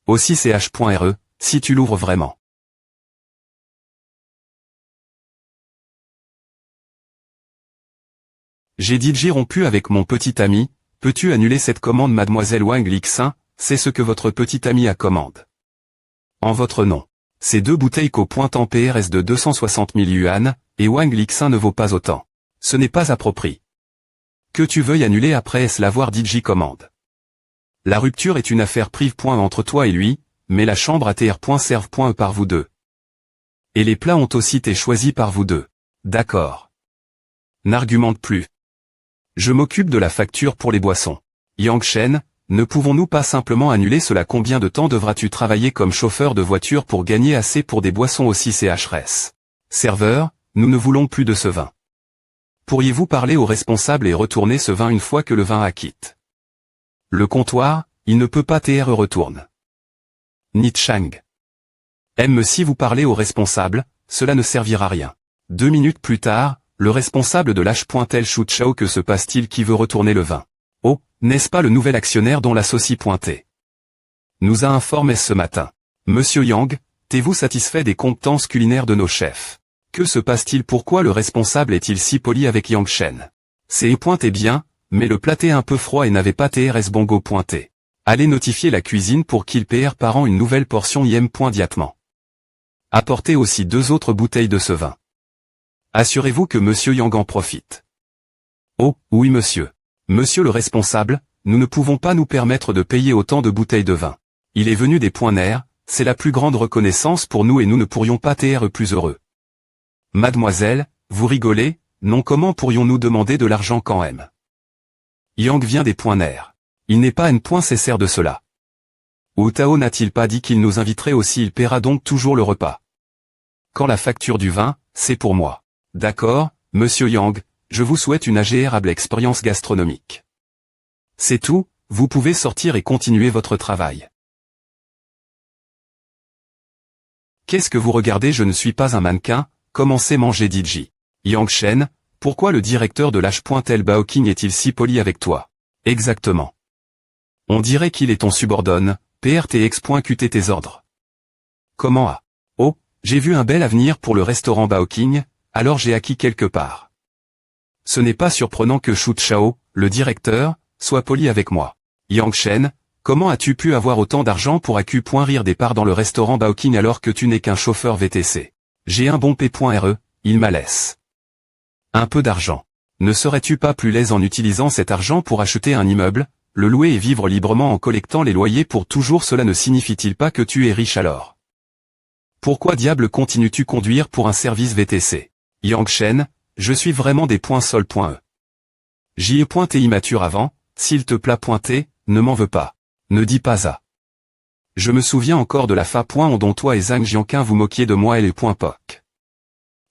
Aussi ch.re, si tu l'ouvres vraiment. J'ai DJ rompu avec mon petit ami, peux-tu annuler cette commande mademoiselle Wang Lixin, c'est ce que votre petit ami a commande. En votre nom. Ces deux bouteilles qu'au point en PRS de 260 000 yuan, et Wang Lixin ne vaut pas autant. Ce n'est pas approprié. Que tu veuilles annuler après l'avoir DJ commande. La rupture est une affaire prive. Entre toi et lui, mais la chambre ATR. Serve. Par vous deux. Et les plats ont aussi été choisis par vous deux. D'accord. N'argumente plus. Je m'occupe de la facture pour les boissons. Yang Shen, ne pouvons-nous pas simplement annuler cela? Combien de temps devras-tu travailler comme chauffeur de voiture pour gagner assez pour des boissons aussi CHRS? Serveur, nous ne voulons plus de ce vin. Pourriez-vous parler au responsable et retourner ce vin une fois que le vin a quitté? Le comptoir, il ne peut pas TR retourne. Ni Chang. Si vous parlez au responsable, cela ne servira à rien. 2 minutes plus tard, le responsable de l'H.Tel Shu Chao, que se passe-t-il? Qui veut retourner le vin? Oh, n'est-ce pas le nouvel actionnaire dont l'associe pointé nous a informé ce matin. Monsieur Yang, t'es-vous satisfait des compétences culinaires de nos chefs? Que se passe-t-il? Pourquoi le responsable est-il si poli avec Yang Shen? C'est pointé bien, mais le plat est un peu froid et n'avait pas TRS bongo pointé. Allez notifier la cuisine pour qu'il PR par an une nouvelle portion diatement. Apportez aussi 2 autres bouteilles de ce vin. Assurez-vous que Monsieur Yang en profite. Oh, oui monsieur. Monsieur le responsable, nous ne pouvons pas nous permettre de payer autant de bouteilles de vin. Il est venu des points nerfs, c'est la plus grande reconnaissance pour nous et nous ne pourrions pas TR plus heureux. Mademoiselle, vous rigolez? Non, comment pourrions-nous demander de l'argent quand même? Yang vient des points nerfs. Il n'est pas nécessaire de cela. Ou Tao n'a-t-il pas dit qu'il nous inviterait aussi? Il paiera donc toujours le repas. Quand la facture du vin, c'est pour moi. D'accord, monsieur Yang, je vous souhaite une agréable expérience gastronomique. C'est tout, vous pouvez sortir et continuer votre travail. Qu'est-ce que vous regardez? Je ne suis pas un mannequin, commencez manger DJ. Yang Shen, pourquoi le directeur de l'H.Tel Baoking est-il si poli avec toi? Exactement. On dirait qu'il est ton subordonne, PRTX.QT tes ordres. Comment a? Oh, j'ai vu un bel avenir pour le restaurant Baoking, alors j'ai acquis quelque part. Ce n'est pas surprenant que Shu Chao, le directeur, soit poli avec moi. Yang Shen, comment as-tu pu avoir autant d'argent pour rire des parts dans le restaurant Baoking alors que tu n'es qu'un chauffeur VTC? J'ai un bon P.re, il m'a laisse. Un peu d'argent. Ne serais-tu pas plus l'aise en utilisant cet argent pour acheter un immeuble, le louer et vivre librement en collectant les loyers pour toujours? Cela ne signifie-t-il pas que tu es riche alors? Pourquoi diable continues-tu conduire pour un service VTC? Yang Shen, je suis vraiment des points sol.e. J'y ai pointé immature avant, s'il te plaît pointé, ne m'en veux pas. Ne dis pas à. Je me souviens encore de la fa.on dont toi et Zhang Jianqun vous moquiez de moi et les .poc.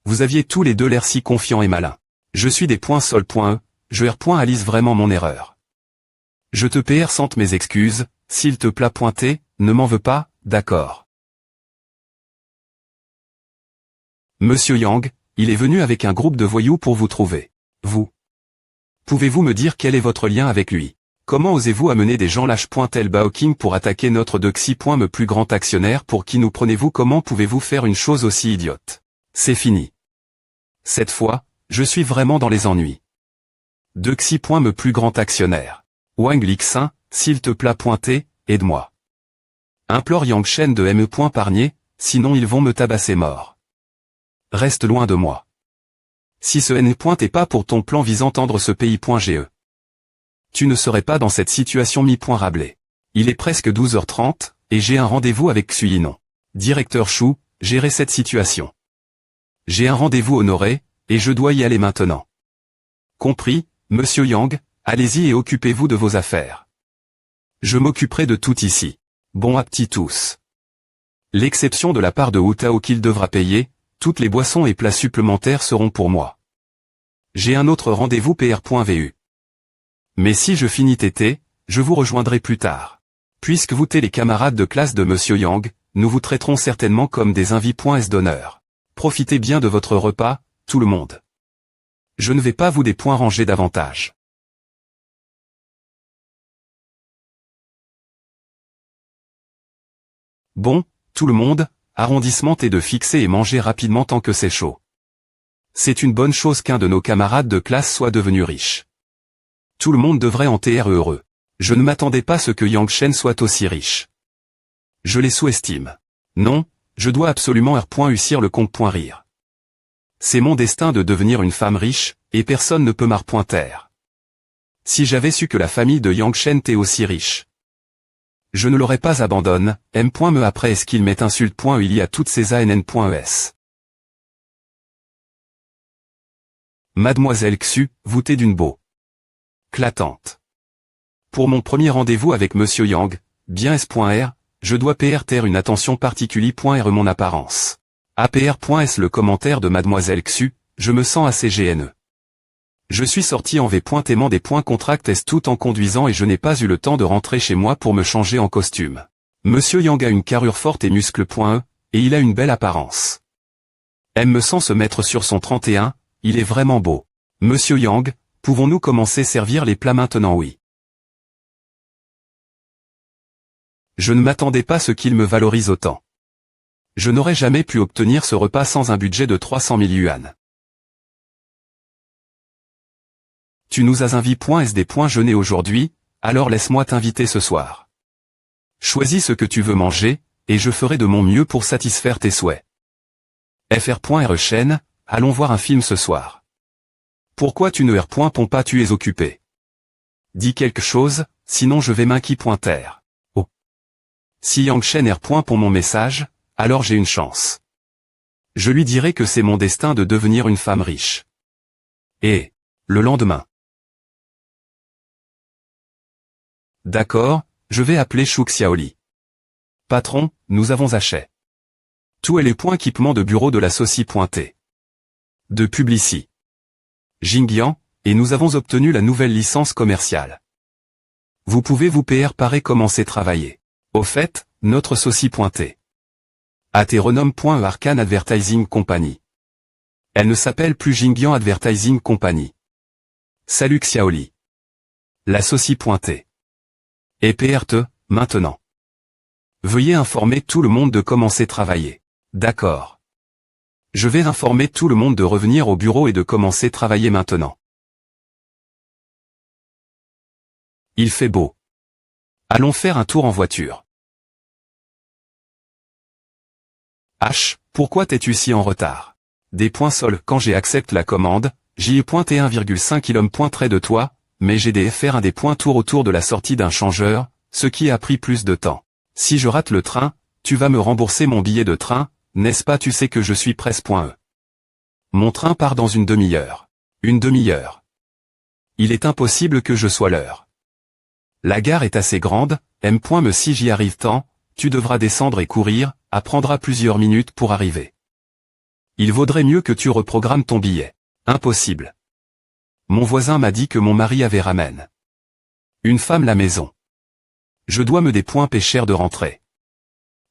Vous aviez tous les deux l'air si confiants et malins. Je suis des .sol.e, je Alice vraiment mon erreur. Je te sente mes excuses, s'il te plaît pointé, ne m'en veux pas, d'accord. Monsieur Yang, il est venu avec un groupe de voyous pour vous trouver. Vous. Pouvez-vous me dire quel est votre lien avec lui? Comment osez-vous amener des gens lâches tel Baoking pour attaquer notre Doxy. Me plus grand actionnaire pour qui nous prenez-vous? Comment pouvez-vous faire une chose aussi idiote? C'est fini. Cette fois, je suis vraiment dans les ennuis. Doxy. Me plus grand actionnaire. Wang Lixin, s'il te plaît pointé, aide-moi. Implore Yang Shen de me. Parnier, sinon ils vont me tabasser mort. Reste loin de moi. Si ce N. est pas pour ton plan visant tendre ce pays.ge. Tu ne serais pas dans cette situation Rabelais. Il est presque 12h30, et j'ai un rendez-vous avec Xuyinon. Directeur Chou, gérer cette situation. J'ai un rendez-vous honoré, et je dois y aller maintenant. Compris, monsieur Yang, allez-y et occupez-vous de vos affaires. Je m'occuperai de tout ici. Bon appétit tous. L'exception de la part de Wu Tao qu'il devra payer, toutes les boissons et plats supplémentaires seront pour moi. J'ai un autre rendez-vous pr.vu. Mais si je finis tété, je vous rejoindrai plus tard. Puisque vous êtes les camarades de classe de monsieur Yang, nous vous traiterons certainement comme des invités d'honneur. Profitez bien de votre repas, tout le monde. Je ne vais pas vous des points ranger davantage. Bon, tout le monde, arrondissement est de fixer et manger rapidement tant que c'est chaud. C'est une bonne chose qu'un de nos camarades de classe soit devenu riche. Tout le monde devrait en être heureux. Je ne m'attendais pas à ce que Yang Shen soit aussi riche. Je les sous-estime. Non, je dois absolument réussir le compte.rire. C'est mon destin de devenir une femme riche, et personne ne peut m'arpointer. Si j'avais su que la famille de Yang Shen était aussi riche, je ne l'aurais pas abandonné. Me après est-ce qu'il met insulte. Il y a toutes ces ann.es. Mademoiselle Xu, vous t'es d'une beau. Clatante. Pour mon premier rendez-vous avec monsieur Yang, bien s.r, je dois taire une attention particulière. Mon apparence. APR.s le commentaire de mademoiselle Xu, je me sens assez GNE. Je suis sorti en V.aimant des points contract S tout en conduisant et je n'ai pas eu le temps de rentrer chez moi pour me changer en costume. Monsieur Yang a une carrure forte et muscle.e, et il a une belle apparence. Me sent se mettre sur son 31, il est vraiment beau. Monsieur Yang, pouvons-nous commencer servir les plats maintenant? Oui. Je ne m'attendais pas à ce qu'il me valorise autant. Je n'aurais jamais pu obtenir ce repas sans un budget de 300 000 yuan. Tu nous as jeûner aujourd'hui, alors laisse-moi t'inviter ce soir. Choisis ce que tu veux manger, et je ferai de mon mieux pour satisfaire tes souhaits. Fr.re chaîne, allons voir un film ce soir. Pourquoi tu ne pas tu es occupé? Dis quelque chose, sinon je vais m'inquiéter. Oh. Si Yang Shen pour mon message, alors j'ai une chance. Je lui dirai que c'est mon destin de devenir une femme riche. Et, le lendemain. D'accord, je vais appeler Shu Xiaoli. Patron, nous avons acheté tous les points équipements de bureau de la Soci.t. De Publici. Jingyan, et nous avons obtenu la nouvelle licence commerciale. Vous pouvez vous parer commencer travailler. Au fait, notre Soci.t. Renomme.Arcane Advertising Company. Elle ne s'appelle plus Jingyan Advertising Company. Salut Xiaoli. La Soci.t. Et PRT, maintenant. Veuillez informer tout le monde de commencer travailler. D'accord. Je vais informer tout le monde de revenir au bureau et de commencer travailler maintenant. Il fait beau. Allons faire un tour en voiture. H, pourquoi t'es-tu si en retard? Des points sol, quand j'ai accepté la commande, j'y ai pointé 1,5 km près de toi, mais j'ai des faire un des points tour autour de la sortie d'un changeur, ce qui a pris plus de temps. Si je rate le train, tu vas me rembourser mon billet de train, n'est-ce pas? Tu sais que je suis presse.e. Mon train part dans une demi-heure. Une demi-heure. Il est impossible que je sois l'heure. La gare est assez grande, mais si j'y arrive tant, tu devras descendre et courir, prendra plusieurs minutes pour arriver. Il vaudrait mieux que tu reprogrammes ton billet. Impossible. Mon voisin m'a dit que mon mari avait ramène une femme la maison. Je dois me des points cher de rentrer.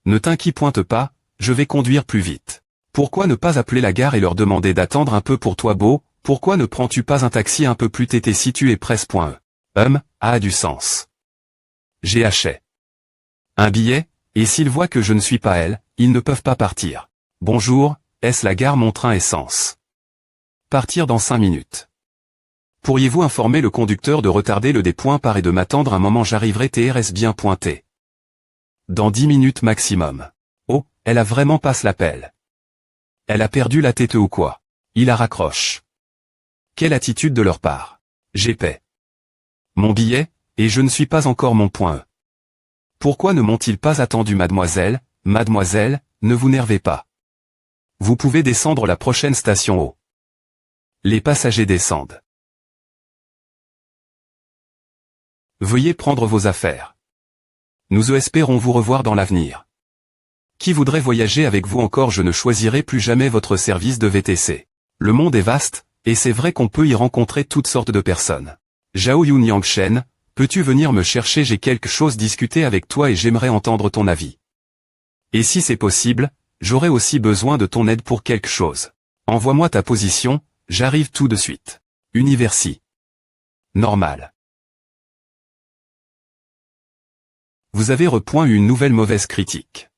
Ne t'inquiète pas, je vais conduire plus vite. Pourquoi ne pas appeler la gare et leur demander d'attendre un peu pour toi beau? Pourquoi ne prends-tu pas un taxi un peu plus tété si tu es presse.e? A du sens. J'ai acheté un billet, et s'ils voient que je ne suis pas elle, ils ne peuvent pas partir. Bonjour, est-ce la gare mon train essence? Partir dans 5 minutes. Pourriez-vous informer le conducteur de retarder le départ et de m'attendre un moment, j'arriverai TRS bien pointé. Dans 10 minutes maximum. Oh, elle a vraiment passe l'appel. Elle a perdu la tête ou quoi? Il la raccroche. Quelle attitude de leur part. J'ai paie mon billet, et je ne suis pas encore mon point E. Pourquoi ne m'ont-ils pas attendu mademoiselle? Mademoiselle, ne vous nervez pas. Vous pouvez descendre la prochaine station au. Les passagers descendent. Veuillez prendre vos affaires. Nous espérons vous revoir dans l'avenir. Qui voudrait voyager avec vous encore? Je ne choisirai plus jamais votre service de VTC. Le monde est vaste, et c'est vrai qu'on peut y rencontrer toutes sortes de personnes. Zhao Yun Yangshen, peux-tu venir me chercher? J'ai quelque chose discuter avec toi et j'aimerais entendre ton avis. Et si c'est possible, j'aurais aussi besoin de ton aide pour quelque chose. Envoie-moi ta position, j'arrive tout de suite. Universi. Normal. Vous avez eu une nouvelle mauvaise critique.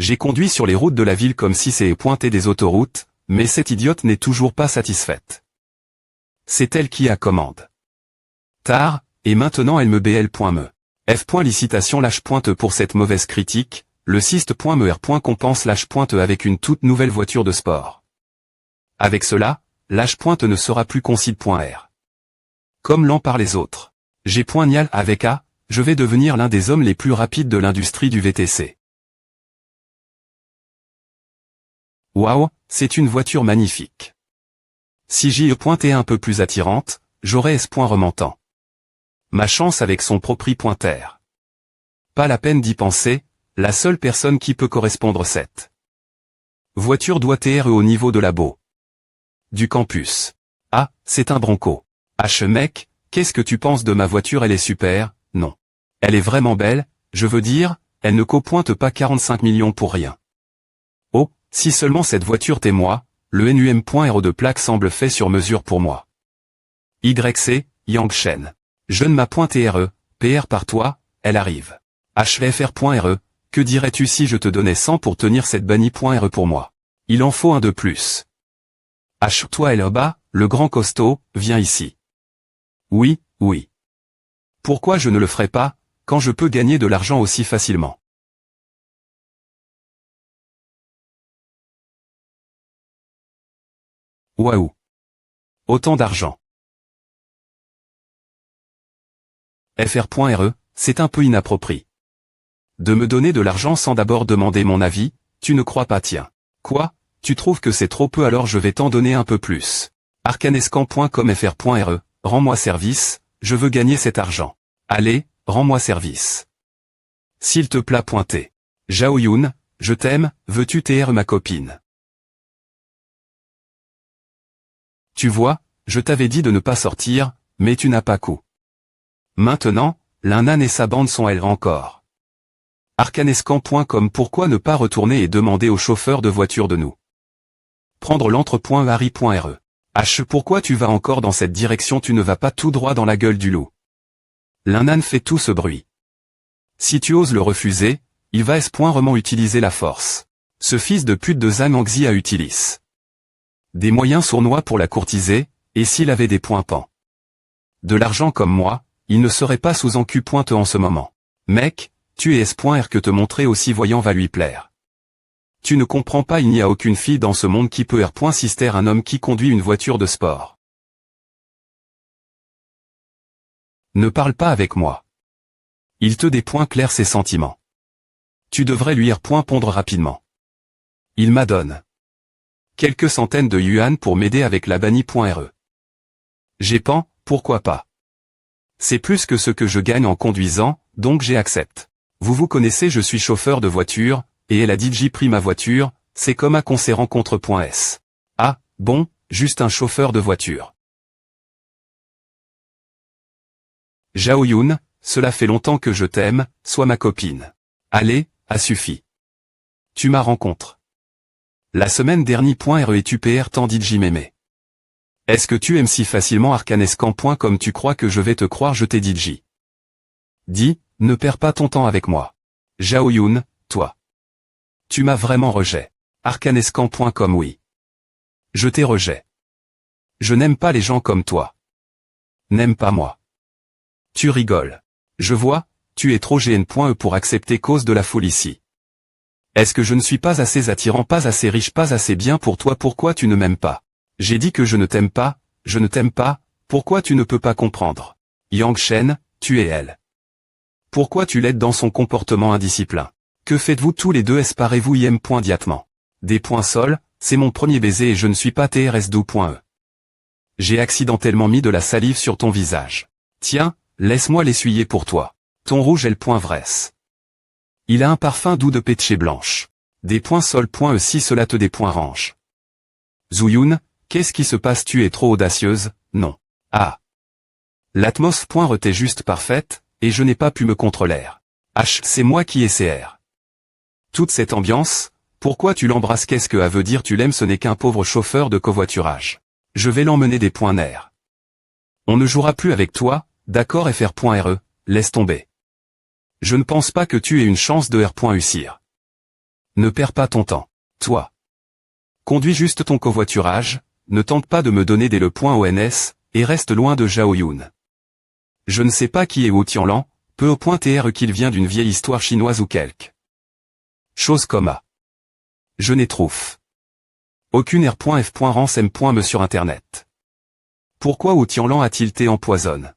J'ai conduit sur les routes de la ville comme si c'est pointé des autoroutes, mais cette idiote n'est toujours pas satisfaite. C'est elle qui a commande. Tard, et maintenant elle me bl.me. F. Licitation lâche-pointe pour cette mauvaise critique, le syst.me r. compense lâche-pointe avec une toute nouvelle voiture de sport. Avec cela, lâche-pointe ne sera plus concide.r. Comme l'en par les autres. J'ai .nial avec A, je vais devenir l'un des hommes les plus rapides de l'industrie du VTC. Waouh, c'est une voiture magnifique. Si j'y pointais un peu plus attirante, j'aurais S. remontant. Ma chance avec son propriétaire. Pas la peine d'y penser, la seule personne qui peut correspondre cette voiture doit être au niveau de la beau. Du campus. Ah, c'est un Bronco. H mec, qu'est-ce que tu penses de ma voiture? Elle est super, non. Elle est vraiment belle, je veux dire, elle ne copointe pas 45 millions pour rien. Oh, si seulement cette voiture t'est moi, le NUM.RO de plaque semble fait sur mesure pour moi. YC, Yangshen. Jeune ma .TRE, PR par toi, elle arrive. HVFR.RE, que dirais-tu si je te donnais 100 pour tenir cette bannie.RE pour moi? Il en faut un de plus. H. Toi elle bas, le grand costaud, viens ici. Oui, oui. Pourquoi je ne le ferais pas, quand je peux gagner de l'argent aussi facilement? Waouh. Autant d'argent. FR.RE, c'est un peu inapproprié. De me donner de l'argent sans d'abord demander mon avis, tu ne crois pas? Tiens. Quoi? Tu trouves que c'est trop peu? Alors je vais t'en donner un peu plus. Arcanescan.com FR.RE, rends-moi service, je veux gagner cet argent. Allez, rends-moi service. S'il te plaît pointer. Zhao Yun, je t'aime, veux-tu TR ma copine? Tu vois, je t'avais dit de ne pas sortir, mais tu n'as pas coup. Maintenant, l'Inan et sa bande sont elles encore. Arcanescan.com Pourquoi ne pas retourner et demander au chauffeur de voiture de nous prendre l'entre.harry.re. H. Pourquoi tu vas encore dans cette direction? Tu ne vas pas tout droit dans la gueule du loup. L'Inan fait tout ce bruit. Si tu oses le refuser, il va vraiment utiliser la force. Ce fils de pute de Zhang Angzi a utilisé des moyens sournois pour la courtiser, et s'il avait des points pans de l'argent comme moi, il ne serait pas sous en cul pointe en ce moment. Mec, tu es S.R que te montrer aussi voyant va lui plaire. Tu ne comprends pas, il n'y a aucune fille dans ce monde qui peut R.Sister un homme qui conduit une voiture de sport. Ne parle pas avec moi. Il te des points clairs ses sentiments. Tu devrais lui pondre rapidement. Il m'adonne quelques centaines de yuan pour m'aider avec la bannie.re. J'ai pan, pourquoi pas. C'est plus que ce que je gagne en conduisant, donc j'accepte. Vous vous connaissez, je suis chauffeur de voiture, et elle a dit j'ai pris ma voiture, c'est comme un concert rencontre.s. Ah, bon, juste un chauffeur de voiture. Zhao Yun, cela fait longtemps que je t'aime, sois ma copine. Allez, a suffi. Tu m'as rencontre. La semaine dernière. RETUPR tant dit m'aimais. Est-ce que tu aimes si facilement arcanescan. Comme tu crois que je vais te croire, je t'ai dit J. Dis, ne perds pas ton temps avec moi. Zhao Yun, toi. Tu m'as vraiment rejet. Arcanescan. Comme oui. Je t'ai rejet. Je n'aime pas les gens comme toi. N'aime pas moi. Tu rigoles. Je vois, tu es trop GN.E pour accepter cause de la foule ici. Est-ce que je ne suis pas assez attirant, pas assez riche, pas assez bien pour toi? Pourquoi tu ne m'aimes pas? J'ai dit que je ne t'aime pas, je ne t'aime pas, pourquoi tu ne peux pas comprendre? Yang Shen, tu es elle. Pourquoi tu l'aides dans son comportement indiscipliné? Que faites-vous tous les deux? Esparez-vous im. Diatement. Des points sol, c'est mon premier baiser et je ne suis pas TRS2.E. J'ai accidentellement mis de la salive sur ton visage. Tiens, laisse-moi l'essuyer pour toi. Ton rouge est le point vresse. Il a un parfum doux de péché blanche. Des points sol. Si cela te des points range. Zuyun, qu'est-ce qui se passe? Tu es trop audacieuse, non. Ah. L'atmosphère t'est juste parfaite, et je n'ai pas pu me contre l'air. H, c'est moi qui ai CR. Toute cette ambiance, pourquoi tu l'embrasses? Qu'est-ce que veut dire tu l'aimes? Ce n'est qu'un pauvre chauffeur de covoiturage. Je vais l'emmener des points nerfs. On ne jouera plus avec toi, d'accord FR.RE, laisse tomber. Je ne pense pas que tu aies une chance de R.UCIR. Ne perds pas ton temps. Toi. Conduis juste ton covoiturage, ne tente pas de me donner des le point ONS, et reste loin de Zhao Yun. Je ne sais pas qui est Wu Tianlan, peu au point TR qu'il vient d'une vieille histoire chinoise ou quelque chose comme A. Je n'ai trouf. Aucune R.F. Rensem. Me sur internet. Pourquoi Wu Tianlan a-t-il été empoisonné?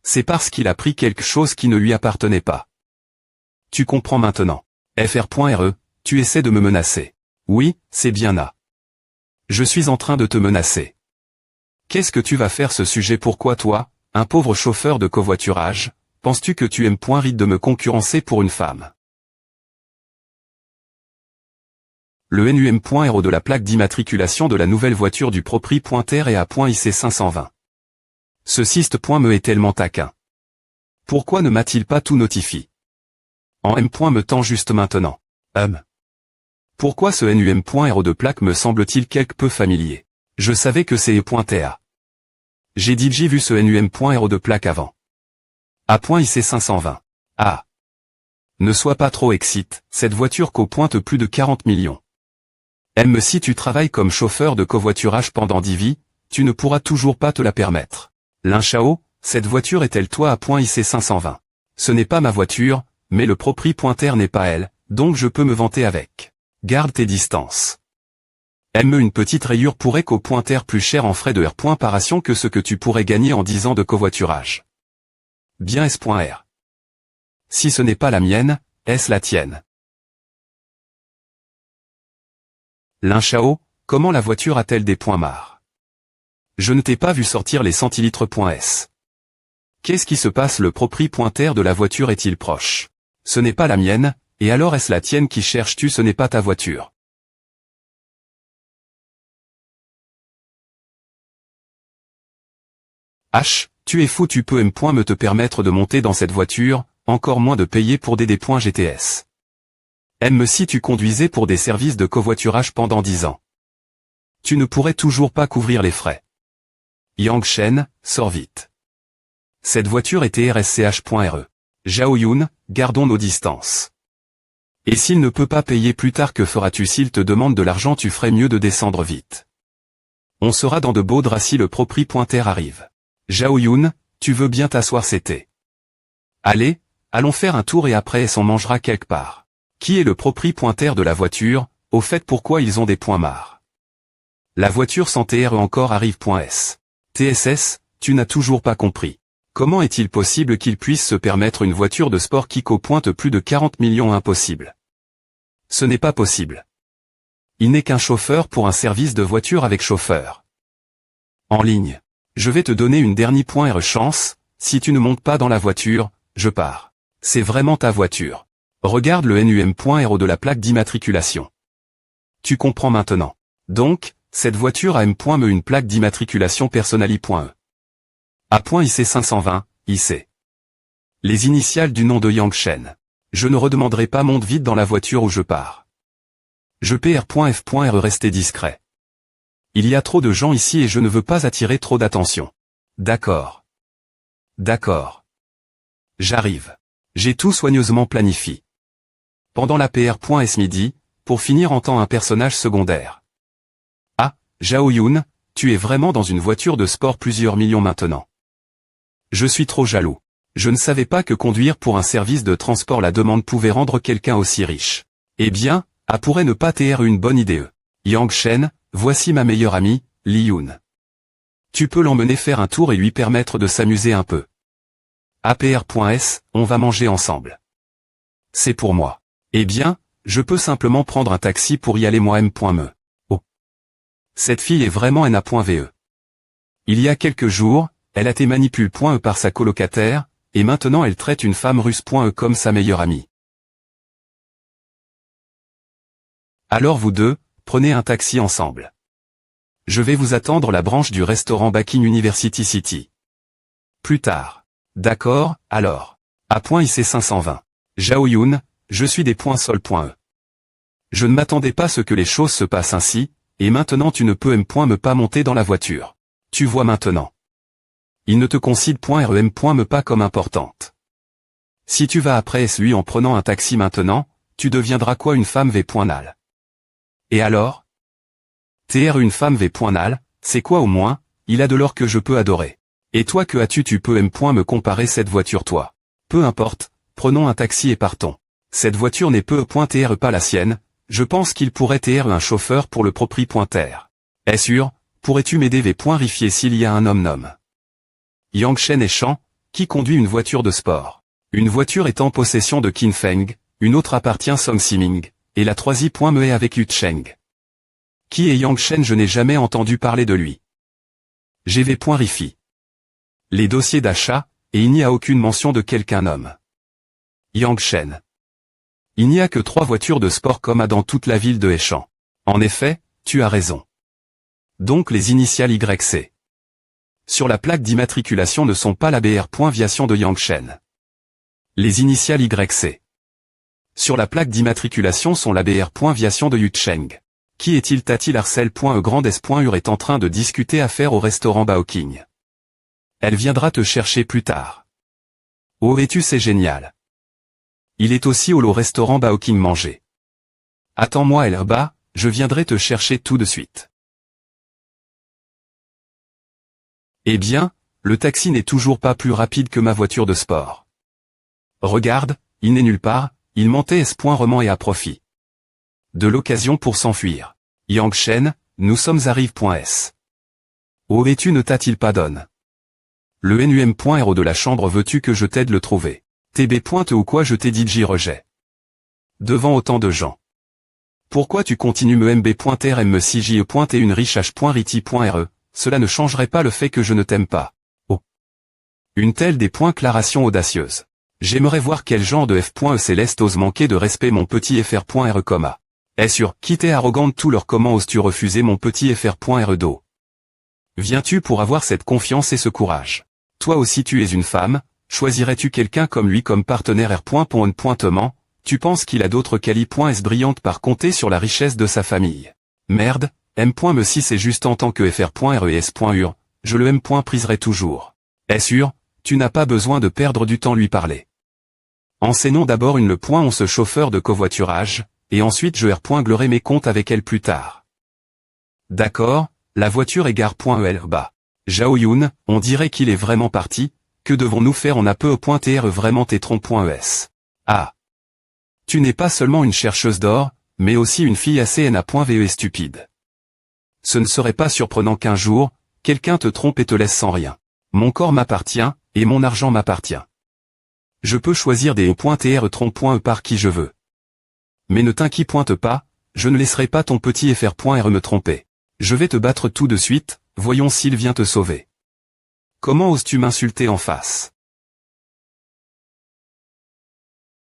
C'est parce qu'il a pris quelque chose qui ne lui appartenait pas. Tu comprends maintenant. FR.RE, tu essaies de me menacer. Oui, c'est bien A. Je suis en train de te menacer. Qu'est-ce que tu vas faire ce sujet? Pourquoi toi, un pauvre chauffeur de covoiturage, penses-tu que tu aimes ride de me concurrencer pour une femme? Le NUM.RO de la plaque d'immatriculation de la nouvelle voiture du Propri.R est à .IC 520. Ce siste. Me est tellement taquin. Pourquoi ne m'a-t-il pas tout notifié? En M. Me tend juste maintenant. Pourquoi ce NUM.RO de plaque me semble-t-il quelque peu familier? Je savais que c'est E.TA. J'ai vu ce NUM.RO de plaque avant. À .IC 520. Ah. Ne sois pas trop excite, cette voiture pointe plus de 40 millions. Si tu travailles comme chauffeur de covoiturage pendant 10 vies, tu ne pourras toujours pas te la permettre. Lin Chao, cette voiture est-elle toi à .IC 520? Ce n'est pas ma voiture, mais le Propri.R n'est pas elle, donc je peux me vanter avec. Garde tes distances. Une petite rayure pourrait R plus cher en frais de R. Par ration que ce que tu pourrais gagner en 10 ans de covoiturage. Bien S.R. Si ce n'est pas la mienne, est-ce la tienne? Lin Chao, comment la voiture a-t-elle des points marre? Je ne t'ai pas vu sortir les centilitres.s. Qu'est-ce qui se passe? Le Propri.R de la voiture est-il proche? Ce n'est pas la mienne, et alors est-ce la tienne? Qui cherches-tu? Ce n'est pas ta voiture. H, tu es fou, tu peux me te permettre de monter dans cette voiture, encore moins de payer pour des points GTS. Si tu conduisais pour des services de covoiturage pendant 10 ans. Tu ne pourrais toujours pas couvrir les frais. Yang Shen, sors vite. Cette voiture était RSCH.RE. Zhao Yun, gardons nos distances. Et s'il ne peut pas payer plus tard, que feras-tu? S'il te demande de l'argent, tu ferais mieux de descendre vite. On sera dans de beaux draps si le Propri.R arrive. Zhao Yun, tu veux bien t'asseoir? C'était. Allez, allons faire un tour et après on mangera quelque part. Qui est le Propri.R de la voiture? Au fait, pourquoi ils ont des points marre? La voiture sans TR encore arrive.S. TSS, tu n'as toujours pas compris. Comment est-il possible qu'il puisse se permettre une voiture de sport qui pointe plus de 40 millions? Impossible. Ce n'est pas possible. Il n'est qu'un chauffeur pour un service de voiture avec chauffeur. En ligne. Je vais te donner une dernière chance, si tu ne montes pas dans la voiture, je pars. C'est vraiment ta voiture. Regarde le NUM.RO de la plaque d'immatriculation. Tu comprends maintenant. Donc, cette voiture a M.me une plaque d'immatriculation personnali.e. A.IC 520, IC. Les initiales du nom de Yang Shen. Je ne redemanderai pas monte vite dans la voiture où je pars. Je PR.F.RE rester discret. Il y a trop de gens ici et je ne veux pas attirer trop d'attention. D'accord. D'accord. J'arrive. J'ai tout soigneusement planifié. Pendant la PR.S midi, pour finir en temps un personnage secondaire. Ah, Zhao Yun, tu es vraiment dans une voiture de sport plusieurs millions maintenant. Je suis trop jaloux. Je ne savais pas que conduire pour un service de transport la demande pouvait rendre quelqu'un aussi riche. Eh bien, A pourrait ne pas être une bonne idée. Yang Shen, voici ma meilleure amie, Li Yun. Tu peux l'emmener faire un tour et lui permettre de s'amuser un peu. APR.S, on va manger ensemble. C'est pour moi. Eh bien, je peux simplement prendre un taxi pour y aller moi-même. Oh. Cette fille est vraiment NA.VE. Il y a quelques jours, elle a été manipule.E par sa colocataire, et maintenant elle traite une femme russe.E comme sa meilleure amie. Alors vous deux, prenez un taxi ensemble. Je vais vous attendre la branche du restaurant Baking University City. Plus tard. D'accord, alors. A.IC 520. Zhao Yun, je suis des .sol.e. Je ne m'attendais pas à ce que les choses se passent ainsi, et maintenant tu ne peux me pas monter dans la voiture. Tu vois maintenant. Il ne te considère .REM.me pas comme importante. Si tu vas après lui en prenant un taxi maintenant, tu deviendras quoi une femme V.nal. Et alors? TR une femme V.nal, c'est quoi au moins, il a de l'or que je peux adorer. Et toi que as-tu tu peux me comparer cette voiture toi. Peu importe, prenons un taxi et partons. Cette voiture n'est TR pas la sienne, je pense qu'il pourrait TR un chauffeur pour le propri.TR. Est sûr, pourrais-tu m'aider V.rifier s'il y a un homme-nom? Yang Shen et Chan, qui conduit une voiture de sport. Une voiture est en possession de Qin Feng, une autre appartient Song Siming, et la troisième est avec Yu Cheng. Qui est Yang Shen? Je n'ai jamais entendu parler de lui. GV.Rifi. Les dossiers d'achat, et il n'y a aucune mention de quelqu'un homme. Yang Shen. Il n'y a que 3 voitures de sport comme a dans toute la ville de Hechan. En effet, tu as raison. Donc les initiales YC. Sur la plaque d'immatriculation ne sont pas la BR.Viation de Yang Shen. Les initiales YC. Sur la plaque d'immatriculation sont la BR.Viation de Yu Cheng. Qui est-il? Tati Arcel.E Grande S.Ur est en train de discuter affaire au restaurant Baoking. Elle viendra te chercher plus tard. Oh et tu c'est génial. Il est aussi au restaurant Baoking manger. Attends-moi Elba, je viendrai te chercher tout de suite. Eh bien, le taxi n'est toujours pas plus rapide que ma voiture de sport. Regarde, il n'est nulle part, il mentait S.Roman et à profit. De l'occasion pour s'enfuir. Yang Shen, nous sommes arrive.s. Oh et tu ne t'a-t-il pas donné? Le NUM.RO de la chambre veux-tu que je t'aide le trouver? TB. Ou quoi je t'ai dit j'y rejet. Devant autant de gens. Pourquoi tu continues me MB.RM si j'y et une riche H.Riti.RE, cela ne changerait pas le fait que je ne t'aime pas. Oh. Une telle déclaration audacieuse. J'aimerais voir quel genre de F.E céleste ose manquer de respect mon petit FR.RE, Est sûr, qui t'es arrogante tout leur comment oses-tu refuser mon petit FR.RE do? Viens-tu pour avoir cette confiance et ce courage? Toi aussi tu es une femme, choisirais-tu quelqu'un comme lui comme partenaire R.Pointement, tu penses qu'il a d'autres qualités brillantes par compter sur la richesse de sa famille? Merde, M.Me si c'est juste en tant que FR.RE et S.Ur, je le M.Priserai toujours. Est sûr, tu n'as pas besoin de perdre du temps lui parler. Enseignons d'abord une le point on ce chauffeur de covoiturage, et ensuite je R.Glerai mes comptes avec elle plus tard. D'accord, la voiture égare.el bas. Zhao Yun, on dirait qu'il est vraiment parti, que devons-nous faire on a peu.tr vraiment tétron.es. Ah. Tu n'es pas seulement une chercheuse d'or, mais aussi une fille assez na.ve stupide. Ce ne serait pas surprenant qu'un jour, quelqu'un te trompe et te laisse sans rien. Mon corps m'appartient, et mon argent m'appartient. Je peux choisir des .tr tron.e par qui je veux. Mais ne t'inquiète pas, je ne laisserai pas ton petit FR.RE me tromper. Je vais te battre tout de suite, voyons s'il vient te sauver. Comment oses-tu m'insulter en face?